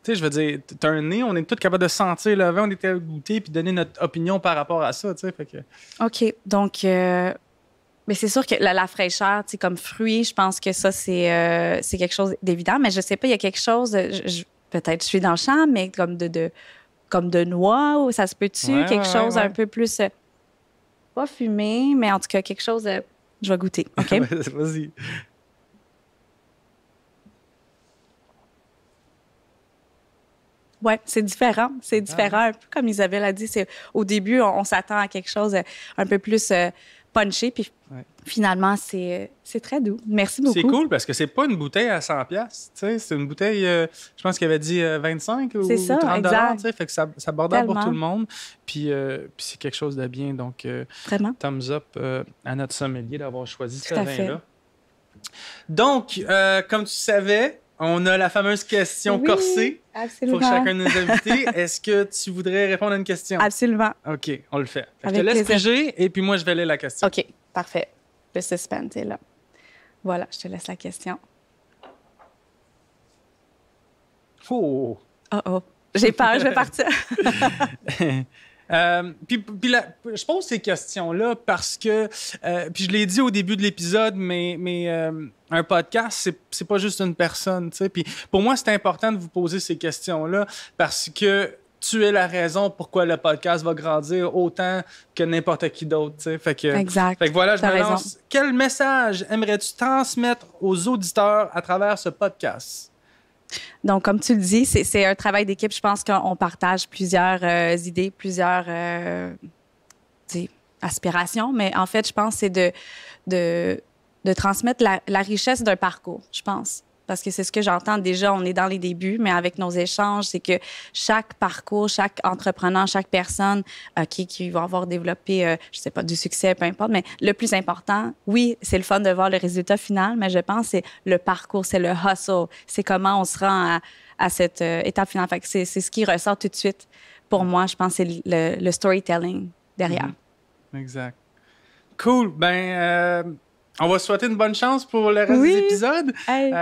S1: sais, je veux dire, t'as un nez, on est tous capables de sentir le vin, on était à goûter puis donner notre opinion par rapport à ça, tu sais. Fait que...
S2: OK. Donc, mais c'est sûr que la fraîcheur, tu sais, comme fruit, je pense que ça, c'est quelque chose d'évident. Mais je sais pas, il y a quelque chose, peut-être je suis dans le champ, mais comme de noix, ou ça se peut-tu?
S1: Ouais,
S2: quelque chose
S1: ouais.
S2: un peu plus, pas fumé, mais en tout cas, quelque chose, je vais goûter. OK?
S1: Vas-y.
S2: Oui, c'est différent. C'est différent. Un peu comme Isabelle a dit, au début, on s'attend à quelque chose un peu plus punché, puis finalement, c'est très doux. Merci beaucoup.
S1: C'est cool parce que c'est pas une bouteille à 100$. Tu sais, c'est une bouteille, je pense qu'il avait dit 25 ou
S2: ça,
S1: 30$.
S2: exact.
S1: Tu sais, fait que c'est abordable pour
S2: Tellement.
S1: tout le monde. Puis c'est quelque chose de bien. Donc,
S2: Vraiment.
S1: thumbs up à notre sommelier d'avoir choisi ce
S2: Tout à fait.
S1: vin-là. Donc, comme tu savais, on a la fameuse question
S2: Oui,
S1: corsée
S2: absolument.
S1: pour chacun de nos invités. Est-ce que tu voudrais répondre à une question?
S2: Absolument.
S1: OK, on le fait. Je te
S2: Avec
S1: laisse
S2: plaisir.
S1: piger et puis moi, je vais lire la question.
S2: OK, parfait. Le suspense est là. Voilà, je te laisse la question.
S1: Oh!
S2: Oh. J'ai peur, je vais partir.
S1: Puis je pose ces questions-là parce que, puis je l'ai dit au début de l'épisode, mais un podcast, c'est pas juste une personne, tu sais. Puis pour moi, c'est important de vous poser ces questions-là parce que tu es la raison pourquoi le podcast va grandir autant que n'importe qui d'autre, tu sais. Fait que voilà, je me lance. Quel message aimerais-tu transmettre aux auditeurs à travers ce podcast?
S2: Donc, comme tu le dis, c'est un travail d'équipe. Je pense qu'on partage plusieurs idées, plusieurs aspirations. Mais en fait, je pense que c'est de transmettre la richesse d'un parcours, je pense. Parce que c'est ce que j'entends déjà, on est dans les débuts, mais avec nos échanges, c'est que chaque parcours, chaque entrepreneur, chaque personne qui va avoir développé, je sais pas, du succès, peu importe, mais le plus important, oui, c'est le fun de voir le résultat final, mais je pense que c'est le parcours, c'est le hustle, c'est comment on se rend à cette étape finale. Fait que c'est ce qui ressort tout de suite. Pour moi, je pense que c'est le storytelling derrière.
S1: Exact. Cool. On va se souhaiter une bonne chance pour le reste des épisodes.
S2: Hey,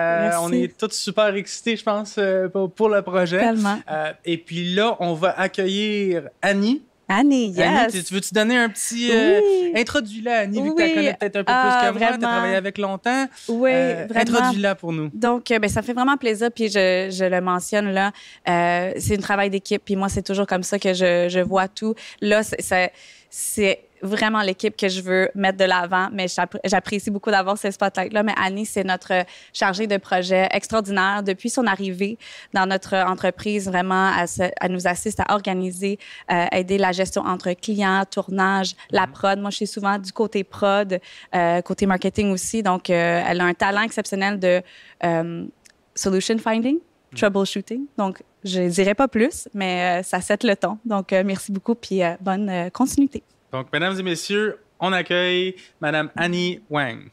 S1: on est tous super excités, je pense, pour le projet.
S2: Tellement.
S1: Et puis là, on va accueillir Annie.
S2: Annie, yes.
S1: Annie, tu veux-tu donner un petit... introduis-la, Annie, vu que tu la connais peut-être un peu plus que moi. Tu as travaillé avec longtemps.
S2: Oui, vraiment.
S1: Introduis-la pour nous.
S2: Donc, ça fait vraiment plaisir, puis je le mentionne là. C'est un travail d'équipe, puis moi, c'est toujours comme ça que je vois tout. Là, c'est vraiment l'équipe que je veux mettre de l'avant, mais j'apprécie beaucoup d'avoir ce spotlight-là. Mais Annie, c'est notre chargée de projet extraordinaire. Depuis son arrivée dans notre entreprise, vraiment, elle nous assiste à organiser, aider la gestion entre clients, tournage, la prod. Moi, je suis souvent du côté prod, côté marketing aussi. Donc, elle a un talent exceptionnel de solution finding, troubleshooting. Donc, je ne dirais pas plus, mais ça set le ton. Donc, merci beaucoup, puis bonne continuité.
S1: Donc, mesdames et messieurs, on accueille Madame Annie Wang.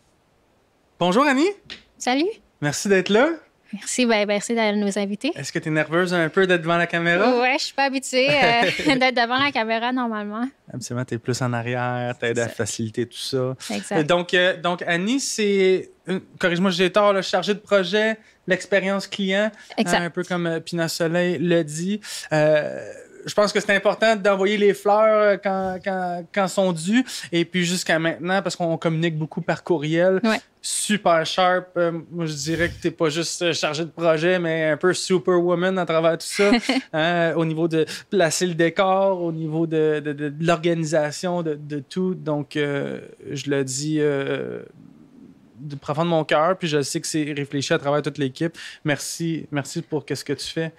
S1: Bonjour, Annie.
S6: Salut.
S1: Merci d'être là.
S6: Merci, merci de nous inviter.
S1: Est-ce que tu es nerveuse un peu d'être devant la caméra?
S6: Oui, je suis pas habituée d'être devant la caméra normalement.
S1: Absolument, tu es plus en arrière, t'aides à faciliter tout ça.
S6: Exact.
S1: Donc Annie, c'est, corrige-moi si j'ai tort, le chargé de projet, l'expérience client, un peu comme Pina Soleil le dit. Je pense que c'est important d'envoyer les fleurs quand sont dues. Et puis jusqu'à maintenant, parce qu'on communique beaucoup par courriel, super sharp. Moi, je dirais que tu n'es pas juste chargé de projet, mais un peu superwoman à travers tout ça. Au niveau de placer le décor, au niveau de l'organisation, de tout. Donc, je le dis du profond de mon cœur, puis je sais que c'est réfléchi à travers toute l'équipe. Merci pour ce que tu fais.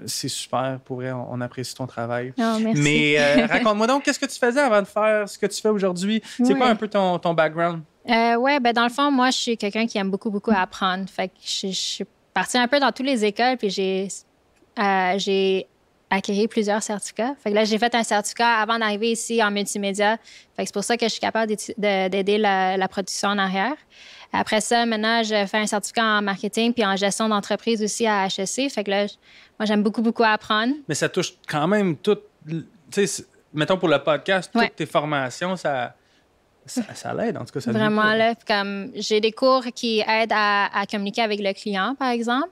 S1: C'est super, pour vrai, on apprécie ton travail.
S6: Oh, merci.
S1: Mais raconte-moi donc, qu'est-ce que tu faisais avant de faire ce que tu fais aujourd'hui? C'est quoi un peu ton background?
S6: Dans le fond, moi, je suis quelqu'un qui aime beaucoup, beaucoup apprendre. Fait que je suis partie un peu dans toutes les écoles, puis j'ai acquis plusieurs certificats. Fait que là, j'ai fait un certificat avant d'arriver ici en multimédia. Fait que c'est pour ça que je suis capable d'aider la production en arrière. Après ça, maintenant, je fais un certificat en marketing puis en gestion d'entreprise aussi à HEC. Fait que là, moi, j'aime beaucoup, beaucoup apprendre.
S1: Mais ça touche quand même tout... Tu sais, mettons pour le podcast, toutes tes formations, ça... Ça l'aide, en tout cas. Ça
S6: Vraiment, là, comme j'ai des cours qui aident à communiquer avec le client, par exemple.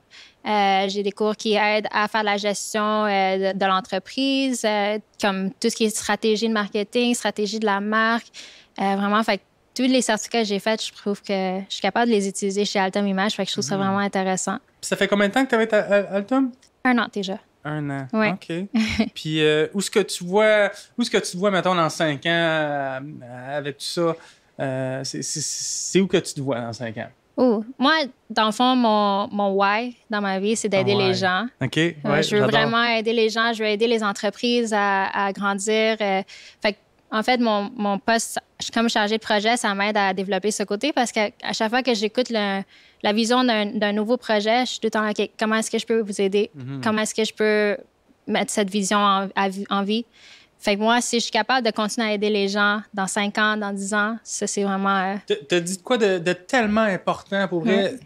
S6: J'ai des cours qui aident à faire la gestion de l'entreprise, comme tout ce qui est stratégie de marketing, stratégie de la marque. Vraiment, fait que tous les certificats que j'ai faits, je trouve que je suis capable de les utiliser chez Altum Image. Fait que je trouve ça vraiment intéressant.
S1: Puis ça fait combien de temps que tu avais à Altum?
S6: 1 an déjà.
S1: 1 an.
S6: Oui.
S1: OK. Puis où est-ce que tu te vois, mettons, dans 5 ans avec tout ça? C'est où que tu te vois dans 5 ans?
S6: Moi, dans le fond, mon why dans ma vie, c'est d'aider les gens.
S1: OK. Ouais,
S6: je veux vraiment aider les gens. Je veux aider les entreprises à grandir. Fait que, en fait, mon poste, comme chargée de projet, ça m'aide à développer ce côté parce qu'à chaque fois que j'écoute la vision d'un nouveau projet, je suis tout le temps, OK, comment est-ce que je peux vous aider? Comment est-ce que je peux mettre cette vision en vie? Fait que moi, si je suis capable de continuer à aider les gens dans 5 ans, dans 10 ans, ça, c'est vraiment...
S1: T'as dit quoi de tellement important pour vrai?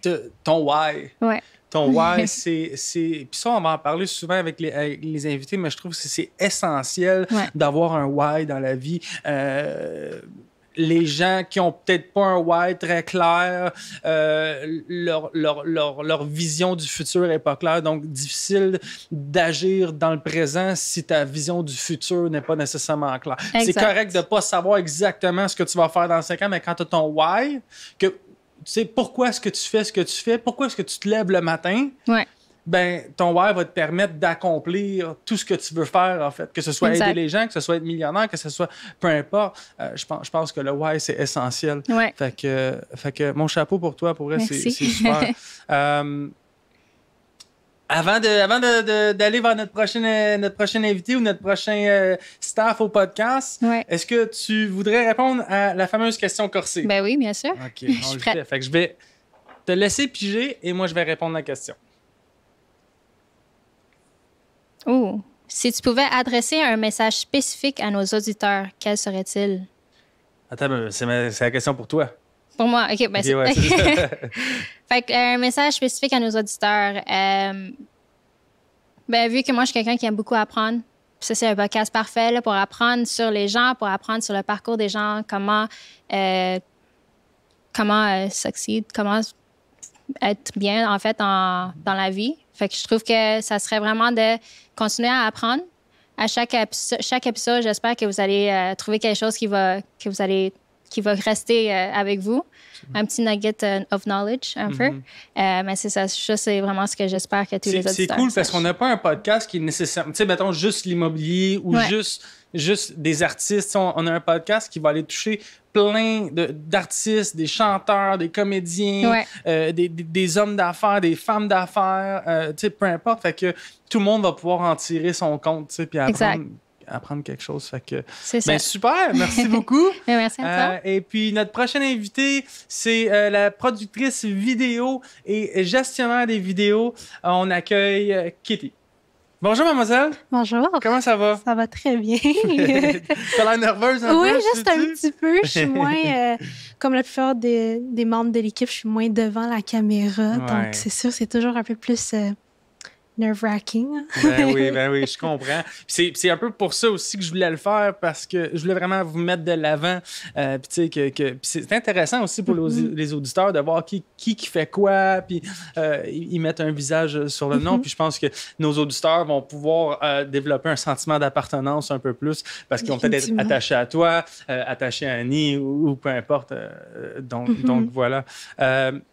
S1: Ton why.
S6: Ouais.
S1: Ton why, c'est... Puis ça, on va en parler souvent avec les invités, mais je trouve que c'est essentiel d'avoir un why dans la vie. Les gens qui ont peut-être pas un why très clair, leur vision du futur est pas claire, donc difficile d'agir dans le présent si ta vision du futur n'est pas nécessairement claire.
S6: Exact.
S1: C'est correct de pas savoir exactement ce que tu vas faire dans 5 ans, mais quand tu as ton why, que tu sais pourquoi est-ce que tu fais ce que tu fais, pourquoi est-ce que tu te lèves le matin, ben ton why va te permettre d'accomplir tout ce que tu veux faire, en fait. Que ce soit aider les gens, que ce soit être millionnaire, que ce soit... Peu importe. Je pense que le why, c'est essentiel.
S6: Ouais.
S1: Fait que mon chapeau pour toi, pour vrai, c'est super. Avant d'aller vers notre prochain invité ou notre prochain staff au podcast, est-ce que tu voudrais répondre à la fameuse question corsée?
S6: Ben oui, bien sûr.
S1: OK, je suis prête. Fait que je vais te laisser piger et moi, je vais répondre à la question.
S6: Si tu pouvais adresser un message spécifique à nos auditeurs, quel serait-il?
S1: Attends, c'est la question pour toi.
S6: Pour moi, OK. Ben
S1: okay, ouais, c'est ça.
S6: Fait que, un message spécifique à nos auditeurs. Vu que moi, je suis quelqu'un qui aime beaucoup apprendre, ça, c'est un podcast parfait là, pour apprendre sur les gens, pour apprendre sur le parcours des gens, comment succeed, comment être bien, en fait, dans la vie. Fait que je trouve que ça serait vraiment de continuer à apprendre. À chaque épisode, j'espère que vous allez trouver quelque chose qui va rester avec vous. Un petit nugget of knowledge, un peu. Mais c'est ça, c'est vraiment ce que j'espère que tous les auditeurs
S1: C'est cool parce qu'on n'a pas un podcast qui est nécessairement... Tu sais, mettons, juste l'immobilier ou juste des artistes. On a un podcast qui va aller toucher plein d'artistes, des chanteurs, des comédiens, des hommes d'affaires, des femmes d'affaires, tu sais, peu importe. Fait que tout le monde va pouvoir en tirer son compte, tu sais, puis apprendre quelque chose. Fait que,
S6: c'est ça.
S1: Super, merci beaucoup.
S6: Merci à toi.
S1: Et puis, notre prochaine invitée, c'est la productrice vidéo et gestionnaire des vidéos. On accueille Kitty. Bonjour, mademoiselle.
S7: Bonjour.
S1: Comment ça va?
S7: Ça va très bien.
S1: T'as l'air nerveuse un peu?
S7: Oui, juste un petit peu. Je suis moins, comme la plupart des membres de l'équipe, je suis moins devant la caméra. Donc, c'est sûr, c'est toujours un peu plus nerve-wracking.
S1: Ben oui, je comprends. C'est un peu pour ça aussi que je voulais le faire, parce que je voulais vraiment vous mettre de l'avant. Puis tu sais, c'est intéressant aussi pour les auditeurs de voir qui fait quoi, puis ils mettent un visage sur le nom. Puis je pense que nos auditeurs vont pouvoir développer un sentiment d'appartenance un peu plus, parce qu'ils vont peut-être être attachés à toi, attachés à Annie ou peu importe. Donc voilà.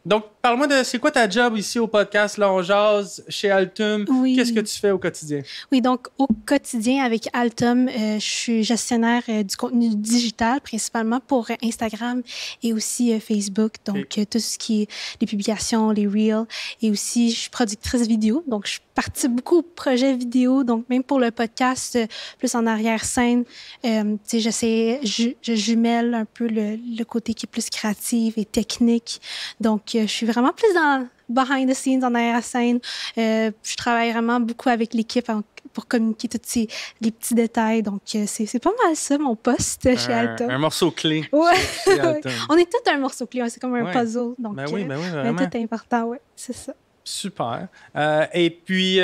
S1: Donc, parle-moi de c'est quoi ta job ici au podcast Là, on jase chez Altum.
S7: Oui.
S1: Qu'est-ce que tu fais au quotidien?
S7: Oui, donc au quotidien avec Altum, je suis gestionnaire du contenu digital, principalement pour Instagram et aussi Facebook. Donc, tout ce qui est les publications, les Reels. Et aussi, je suis productrice vidéo. Donc, je suis partie beaucoup au projet vidéo. Donc, même pour le podcast, plus en arrière-scène, tu sais, je jumelle un peu le côté qui est plus créatif et technique. Donc, je suis vraiment plus dans behind the scenes, en arrière-scène. Je travaille vraiment beaucoup avec l'équipe pour communiquer tous les petits détails. Donc, c'est pas mal ça, mon poste chez Altum.
S1: Un morceau clé.
S7: Ouais.
S1: Chez Altum.
S7: On est tous un morceau clé. C'est comme un puzzle. Donc,
S1: oui, vraiment.
S7: tout est important, oui. C'est ça.
S1: Super. Et puis,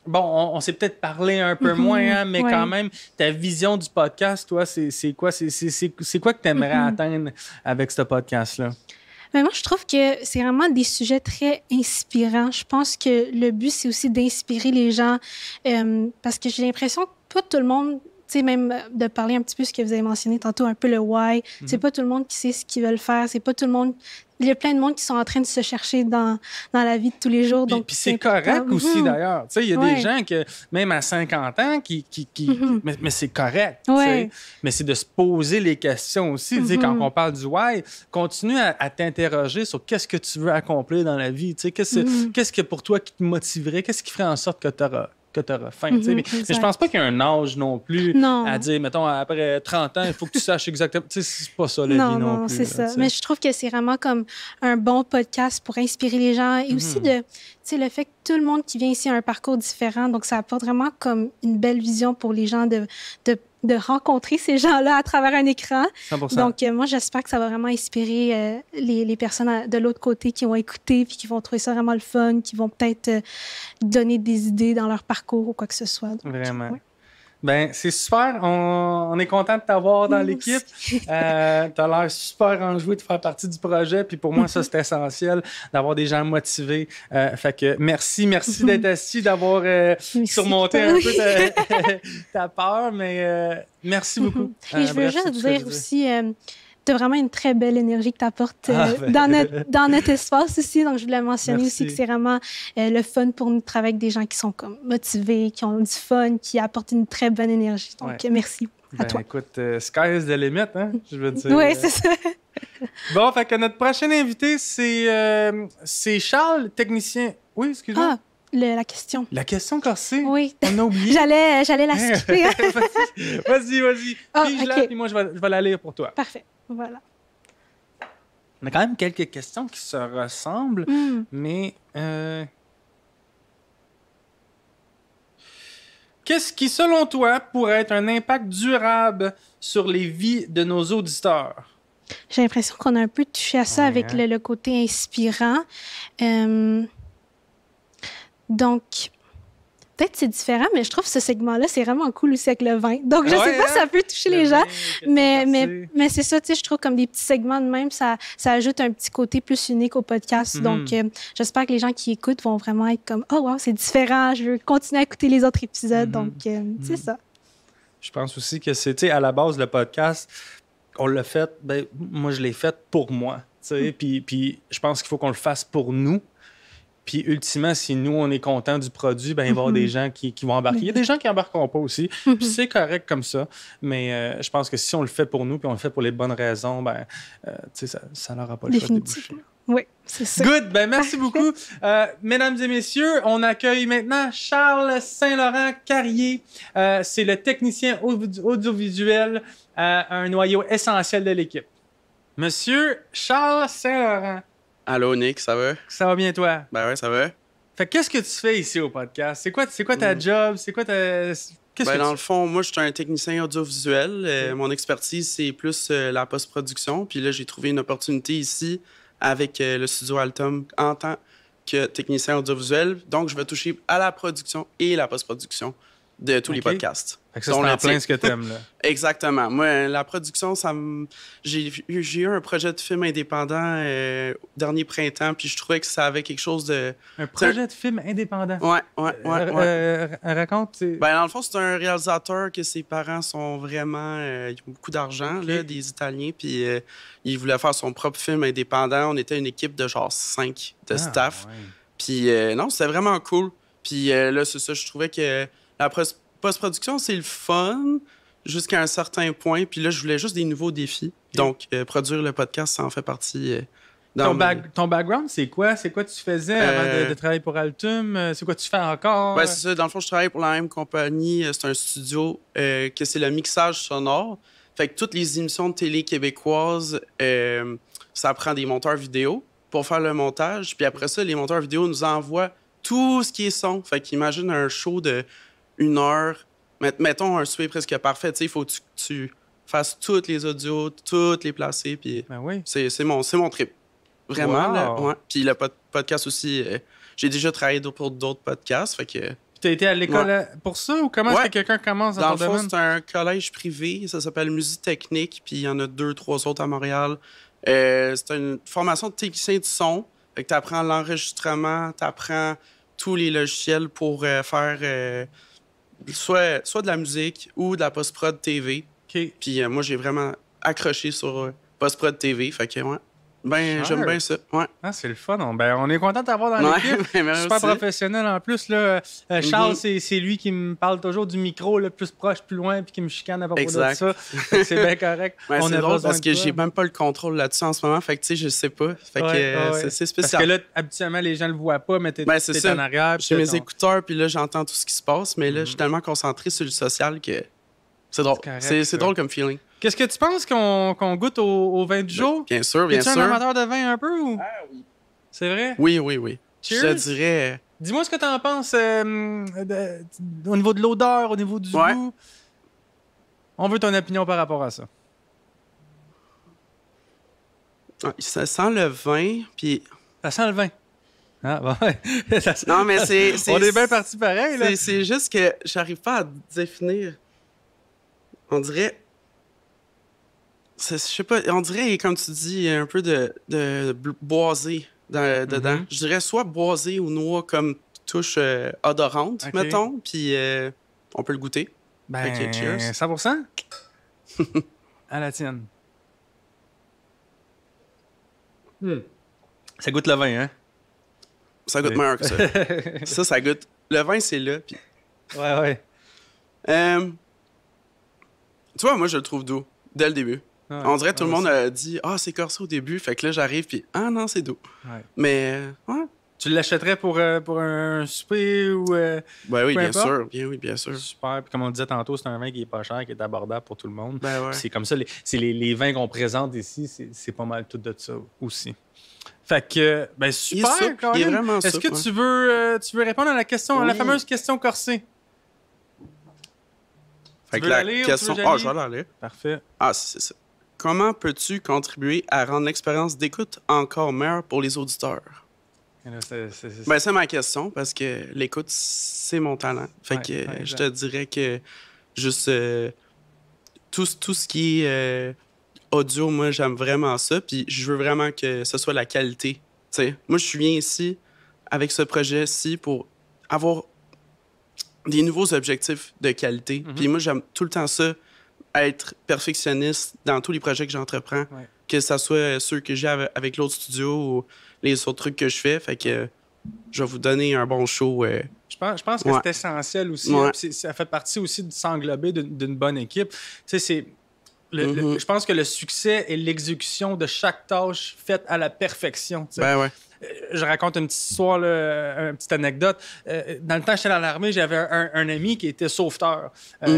S1: bon, on s'est peut-être parlé un peu moins, hein, mais quand même, ta vision du podcast, toi, c'est quoi? C'est quoi que tu aimerais atteindre avec ce podcast-là?
S7: Mais moi, je trouve que c'est vraiment des sujets très inspirants. Je pense que le but, c'est aussi d'inspirer les gens parce que j'ai l'impression que pas tout le monde, tu sais, même de parler un petit peu ce que vous avez mentionné tantôt, un peu le why, c'est pas tout le monde qui sait ce qu'ils veulent faire, c'est pas tout le monde... Il y a plein de monde qui sont en train de se chercher dans la vie de tous les jours.
S1: Puis c'est correct aussi, d'ailleurs. Tu sais, il y a des gens que, même à 50 ans, mais c'est correct.
S7: Ouais.
S1: Mais c'est de se poser les questions aussi. Tu sais, quand on parle du why, continue à t'interroger sur qu'est-ce que tu veux accomplir dans la vie. Tu sais, qu'est-ce que pour toi qui te motiverait? Qu'est-ce qui ferait en sorte que tu auras faim. Mais je pense pas qu'il y a un âge non plus à dire, mettons, après 30 ans, il faut que tu saches exactement. Tu sais, c'est pas ça la vie non plus.
S7: C'est ça. Mais je trouve que c'est vraiment comme un bon podcast pour inspirer les gens et aussi le fait que tout le monde qui vient ici a un parcours différent. Donc, ça apporte vraiment comme une belle vision pour les gens de rencontrer ces gens-là à travers un écran.
S1: 100%.
S7: Donc, moi, j'espère que ça va vraiment inspirer les personnes de l'autre côté qui vont écouter puis qui vont trouver ça vraiment le fun, qui vont peut-être donner des idées dans leur parcours ou quoi que ce soit. Donc,
S1: vraiment. Ouais. Ben, c'est super. On est content de t'avoir dans l'équipe. T'as l'air super enjoué de faire partie du projet. Puis pour moi, ça, c'est essentiel d'avoir des gens motivés. Fait que merci d'être assis, d'avoir surmonté un peu ta peur. Mais merci beaucoup.
S7: Et je veux juste dire aussi... tu as vraiment une très belle énergie que tu apportes dans notre espace aussi. Donc, je voulais mentionner aussi que c'est vraiment le fun pour nous de travailler avec des gens qui sont comme motivés, qui ont du fun, qui apportent une très bonne énergie. Donc, merci à toi.
S1: Écoute, sky is the limit, hein, je veux dire.
S7: Oui, c'est ça.
S1: Bon, fait que notre prochain invité, c'est Charles, technicien. Oui, excuse-moi.
S7: La question.
S1: La question corsée?
S7: Oui.
S1: On a oublié.
S7: J'allais la skipper.
S1: Vas-y. Pige-la, puis moi, je vais la lire pour toi.
S7: Parfait. Voilà.
S1: On a quand même quelques questions qui se ressemblent, mais... Qu'est-ce qui, selon toi, pourrait être un impact durable sur les vies de nos auditeurs?
S7: J'ai l'impression qu'on a un peu touché à ça avec le côté inspirant. Donc, peut-être c'est différent, mais je trouve que ce segment-là, c'est vraiment cool aussi avec le vin. Donc, je sais pas si ça peut toucher les gens, mais c'est ça, tu sais, je trouve comme des petits segments de même, ça ajoute un petit côté plus unique au podcast. Donc, j'espère que les gens qui écoutent vont vraiment être comme « Oh, wow, c'est différent, je veux continuer à écouter les autres épisodes. » Donc, c'est ça.
S1: Je pense aussi que c'est, tu sais, à la base, le podcast, on l'a fait, moi, je l'ai fait pour moi, tu sais, puis je pense qu'il faut qu'on le fasse pour nous. Puis, ultimement, si nous, on est content du produit, il va y avoir des gens qui vont embarquer. Il y a des gens qui n'embarqueront pas aussi. Puis, c'est correct comme ça. Mais je pense que si on le fait pour nous, puis on le fait pour les bonnes raisons, tu sais, ça n'aura pas le choix de déboucher.
S7: Oui, c'est ça.
S1: Good. Merci beaucoup. Mesdames et messieurs, on accueille maintenant Charles Saint-Laurent-Carrier. C'est le technicien audiovisuel, un noyau essentiel de l'équipe. Monsieur Charles Saint-Laurent.
S8: Allô, Nick, ça va?
S1: Ça va bien, toi?
S8: Ben ouais, ça va.
S1: Fait qu'est-ce que tu fais ici au podcast? C'est quoi ta job? C'est quoi ta...
S8: Dans le fond, moi, je suis un technicien audiovisuel. Mon expertise, c'est plus la post-production. Puis là, j'ai trouvé une opportunité ici avec le studio Altum en tant que technicien audiovisuel. Donc, je vais toucher à la production et la post-production de tous les podcasts.
S1: Fait que ça, c'est en plein ce que t'aimes, là.
S8: Exactement. Moi, la production, j'ai eu un projet de film indépendant dernier printemps, puis je trouvais que ça avait quelque chose de...
S1: Un projet de film indépendant?
S8: Ouais.
S1: Raconte.
S8: Dans le fond, c'est un réalisateur que ses parents sont vraiment... ils ont beaucoup d'argent, là, des Italiens, puis il voulait faire son propre film indépendant. On était une équipe de genre 5 de staff. Ouais. Puis non, c'était vraiment cool. Puis là, c'est ça, je trouvais que la post-production, c'est le fun jusqu'à un certain point. Puis là, je voulais juste des nouveaux défis. Donc, produire le podcast, ça en fait partie.
S1: Ton background, c'est quoi? C'est quoi tu faisais avant de travailler pour Altum? C'est quoi tu fais encore?
S8: C'est ça. Dans le fond, je travaille pour la même compagnie. C'est un studio que c'est le mixage sonore. Fait que toutes les émissions de télé québécoises, ça prend des monteurs vidéo pour faire le montage. Puis après ça, les monteurs vidéo nous envoient tout ce qui est son. Fait qu'imagine un show de 1 heure. Mettons un souhait presque parfait. Il faut que tu fasses toutes les audios, toutes les placer. Puis c'est mon trip. Vraiment. Wow. Là, ouais. Puis le podcast aussi, j'ai déjà travaillé pour d'autres podcasts. Fait que
S1: tu as été à l'école pour ça ou comment est-ce que quelqu'un commence dans ton domaine?
S8: Dans le fond, c'est un collège privé. Ça s'appelle Musique Technique. Puis il y en a 2-3 autres à Montréal. C'est une formation de technicien du son. Fait que tu apprends l'enregistrement, tu apprends tous les logiciels pour faire soit de la musique ou de la post-prod TV.
S1: OK.
S8: Puis moi, j'ai vraiment accroché sur post-prod TV. Fait que, ouais. Ben, j'aime bien ça. Ouais.
S1: Ah, c'est le fun. On est content de t'avoir dans l'équipe. Super professionnel en plus. Là. Charles, c'est lui qui me parle toujours du micro, le plus proche, plus loin, puis qui me chicane à propos de ça. C'est bien correct.
S8: C'est drôle parce que j'ai même pas le contrôle là-dessus en ce moment. Fait que, tu sais, je sais pas. Fait que c'est spécial.
S1: Parce que là, habituellement, les gens le voient pas, mais t'es en arrière.
S8: J'ai mes écouteurs, puis là, j'entends tout ce qui se passe. Mais là, je suis tellement concentré sur le social que c'est drôle. C'est drôle comme feeling.
S1: Qu'est-ce que tu penses qu'on goûte au vin du jour?
S8: Bien sûr, bien sûr.
S1: Es-tu un amateur de vin un peu? Ou?
S8: Ah oui.
S1: C'est vrai?
S8: Oui.
S1: Cheers.
S8: Je te dirais...
S1: Dis-moi ce que tu en penses au niveau de l'odeur, au niveau du goût. On veut ton opinion par rapport à ça.
S8: Ça sent le vin, puis...
S1: Ça sent le vin. Ah, bon,
S8: non, mais c'est...
S1: On est bien parti pareil, là.
S8: C'est juste que j'arrive pas à définir. On dirait... Je sais pas, on dirait, comme tu dis, un peu de boisé dedans. Je dirais soit boisé ou noix comme touche odorante, mettons, puis on peut le goûter.
S1: Ben, cheers. 100%? À la tienne. Ça goûte le vin, hein?
S8: Ça goûte meilleur que ça. ça goûte... Le vin, c'est là, puis...
S1: Ouais.
S8: Tu vois, moi, je le trouve doux, dès le début. On dirait que tout le monde a dit « Ah, c'est corsé au début. » Fait que là, j'arrive, puis « Ah non, c'est doux. Ouais. » Mais, ouais.
S1: Tu l'achèterais pour un souper ou...
S8: Ben oui, bien sûr. Bien sûr.
S1: Super. Puis comme on disait tantôt, c'est un vin qui est pas cher, qui est abordable pour tout le monde.
S8: Ben ouais.
S1: C'est comme ça. Les vins qu'on présente ici, c'est pas mal tout de ça aussi. Fait que, ben super,
S8: il est vraiment
S1: Est-ce que tu veux répondre à la question, à la fameuse question corsée?
S8: Fait que la question... je vais la lire.
S1: Parfait.
S8: Ah, c'est ça. Comment peux-tu contribuer à rendre l'expérience d'écoute encore meilleure pour les auditeurs? C'est ma question, parce que l'écoute, c'est mon talent. Fait que je te dirais que juste tout ce qui est audio, moi, j'aime vraiment ça. Puis je veux vraiment que ce soit la qualité. T'sais, moi, je viens ici avec ce projet-ci pour avoir des nouveaux objectifs de qualité. Puis moi, j'aime tout le temps ça, être perfectionniste dans tous les projets que j'entreprends, que ce soit ceux que j'ai avec l'autre studio ou les autres trucs que je fais. Fait que je vais vous donner un bon show.
S1: Je pense que c'est essentiel aussi. Ça fait partie aussi de s'englober d'une bonne équipe. Tu sais, c'est... je pense que le succès est l'exécution de chaque tâche faite à la perfection. T'sais.
S8: Ben ouais.
S1: Je raconte une petite histoire, une petite anecdote. Dans le temps, j'étais dans l'armée, j'avais un ami qui était sauveteur,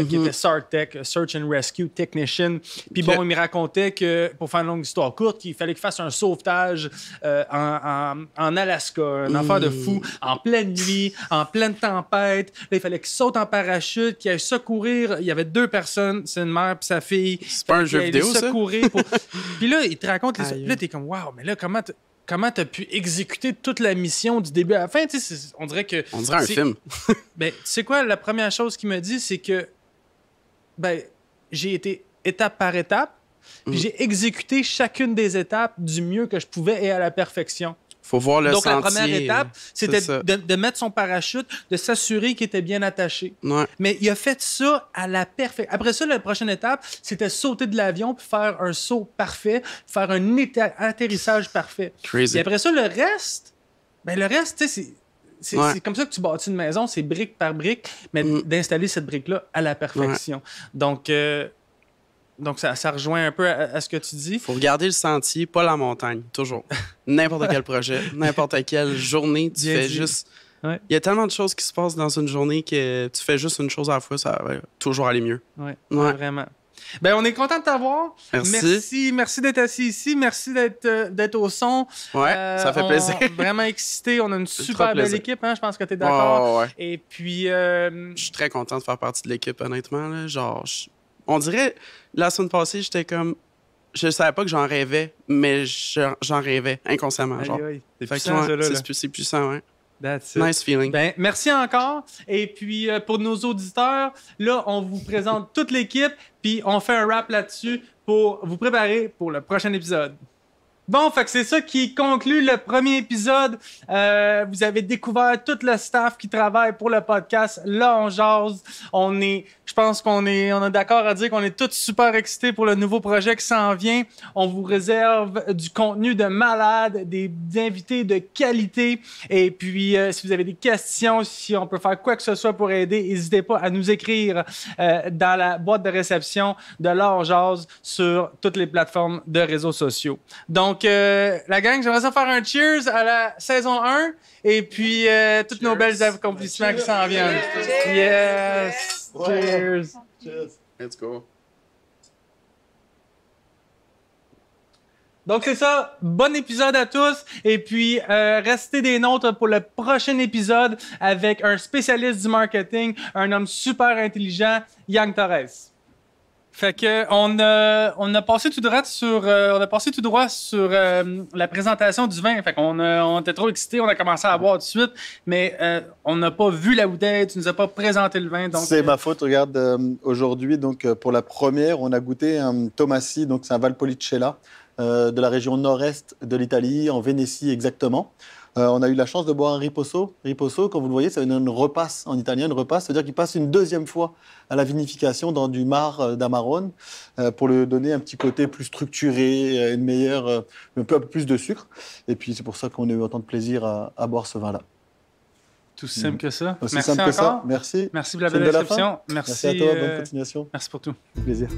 S1: qui était SARTech, Search and Rescue Technician. Puis bon, il me racontait que, pour faire une longue histoire courte, qu'il fallait qu'il fasse un sauvetage en Alaska, un affaire de fou, en pleine nuit, en pleine tempête. Là, il fallait qu'il saute en parachute, qu'il aille secourir. Il y avait 2 personnes, c'est une mère puis sa fille.
S8: C'est pas un jeu vidéo, ça?
S1: Puis là, il te raconte... Là, t'es comme, wow, mais là, comment tu as pu exécuter toute la mission du début à la fin? On dirait que...
S8: On dirait un film.
S1: Ben, tu sais quoi? La première chose qu'il m'a dit, c'est que j'ai été étape par étape, puis j'ai exécuté chacune des étapes du mieux que je pouvais et à la perfection.
S8: Faut voir le
S1: Donc,
S8: sentier.
S1: la première étape, c'était de mettre son parachute, de s'assurer qu'il était bien attaché.
S8: Ouais.
S1: Mais il a fait ça à la perfection. Après ça, la prochaine étape, c'était sauter de l'avion puis faire un saut parfait, faire un atterrissage parfait.
S8: Crazy.
S1: Et après ça, le reste, tu sais, c'est comme ça que tu bâtis une maison, c'est brique par brique, mais d'installer cette brique-là à la perfection. Ouais. Donc, ça rejoint un peu à ce que tu dis.
S8: Faut regarder le sentier, pas la montagne, toujours. N'importe quel projet, n'importe quelle journée, tu fais juste... Il y a tellement de choses qui se passent dans une journée que tu fais juste une chose à la fois, ça va toujours aller mieux.
S1: Oui, vraiment. Ben, on est content de t'avoir. Merci d'être assis ici. Merci d'être au son.
S8: Ouais, ça fait plaisir.
S1: Vraiment excité. On a une super belle équipe, hein? Je pense que tu es d'accord.
S8: Ouais.
S1: Et puis...
S8: Je suis très content de faire partie de l'équipe, honnêtement. Là. Genre, on dirait, la semaine passée, j'étais comme... Je savais pas que j'en rêvais, mais j'en rêvais inconsciemment. Genre.
S1: C'est puissant,
S8: c'est puissant, ouais.
S1: That's it.
S8: Nice feeling.
S1: Ben, merci encore. Et puis, pour nos auditeurs, là, on vous présente toute l'équipe, puis on fait un wrap là-dessus pour vous préparer pour le prochain épisode. Bon, fait que c'est ça qui conclut le premier épisode. Vous avez découvert tout le staff qui travaille pour le podcast. Là, on jase. Je pense qu'on est d'accord à dire qu'on est tous super excités pour le nouveau projet qui s'en vient. On vous réserve du contenu de malade, des invités de qualité. Et puis, si vous avez des questions, si on peut faire quoi que ce soit pour aider, n'hésitez pas à nous écrire dans la boîte de réception de Là, on jase sur toutes les plateformes de réseaux sociaux. Donc, la gang, j'aimerais ça faire un cheers à la saison 1 et puis tous nos belles accomplissements qui s'en viennent. Yes! Cheers!
S4: Cheers.
S8: Let's go.
S1: Donc, c'est ça. Bon épisode à tous. Et puis, restez des nôtres pour le prochain épisode avec un spécialiste du marketing, un homme super intelligent, Yang Torres. Fait que on a passé tout droit sur la présentation du vin. Fait qu'on était trop excités, on a commencé à boire tout de suite, mais on n'a pas vu la bouteille, tu nous as pas présenté le vin. Donc
S4: c'est ma faute. Regarde, aujourd'hui, donc pour la première, on a goûté un Tomassi, donc c'est un Valpolicella de la région nord-est de l'Italie, en Vénétie exactement. On a eu la chance de boire un riposo. Riposo, comme vous le voyez, c'est une repasse en italien. Une repasse, c'est-à-dire qu'il passe une deuxième fois à la vinification dans du Mar d'Amarone pour lui donner un petit côté plus structuré, un peu plus de sucre. Et puis, c'est pour ça qu'on a eu autant de plaisir à boire ce vin-là.
S1: Tout simple que ça.
S4: Aussi
S1: Merci
S4: simple que
S1: encore.
S4: ça. Merci.
S1: Merci pour la belle description.
S4: Merci à toi. Bonne continuation.
S1: Merci pour tout.
S4: Avec plaisir.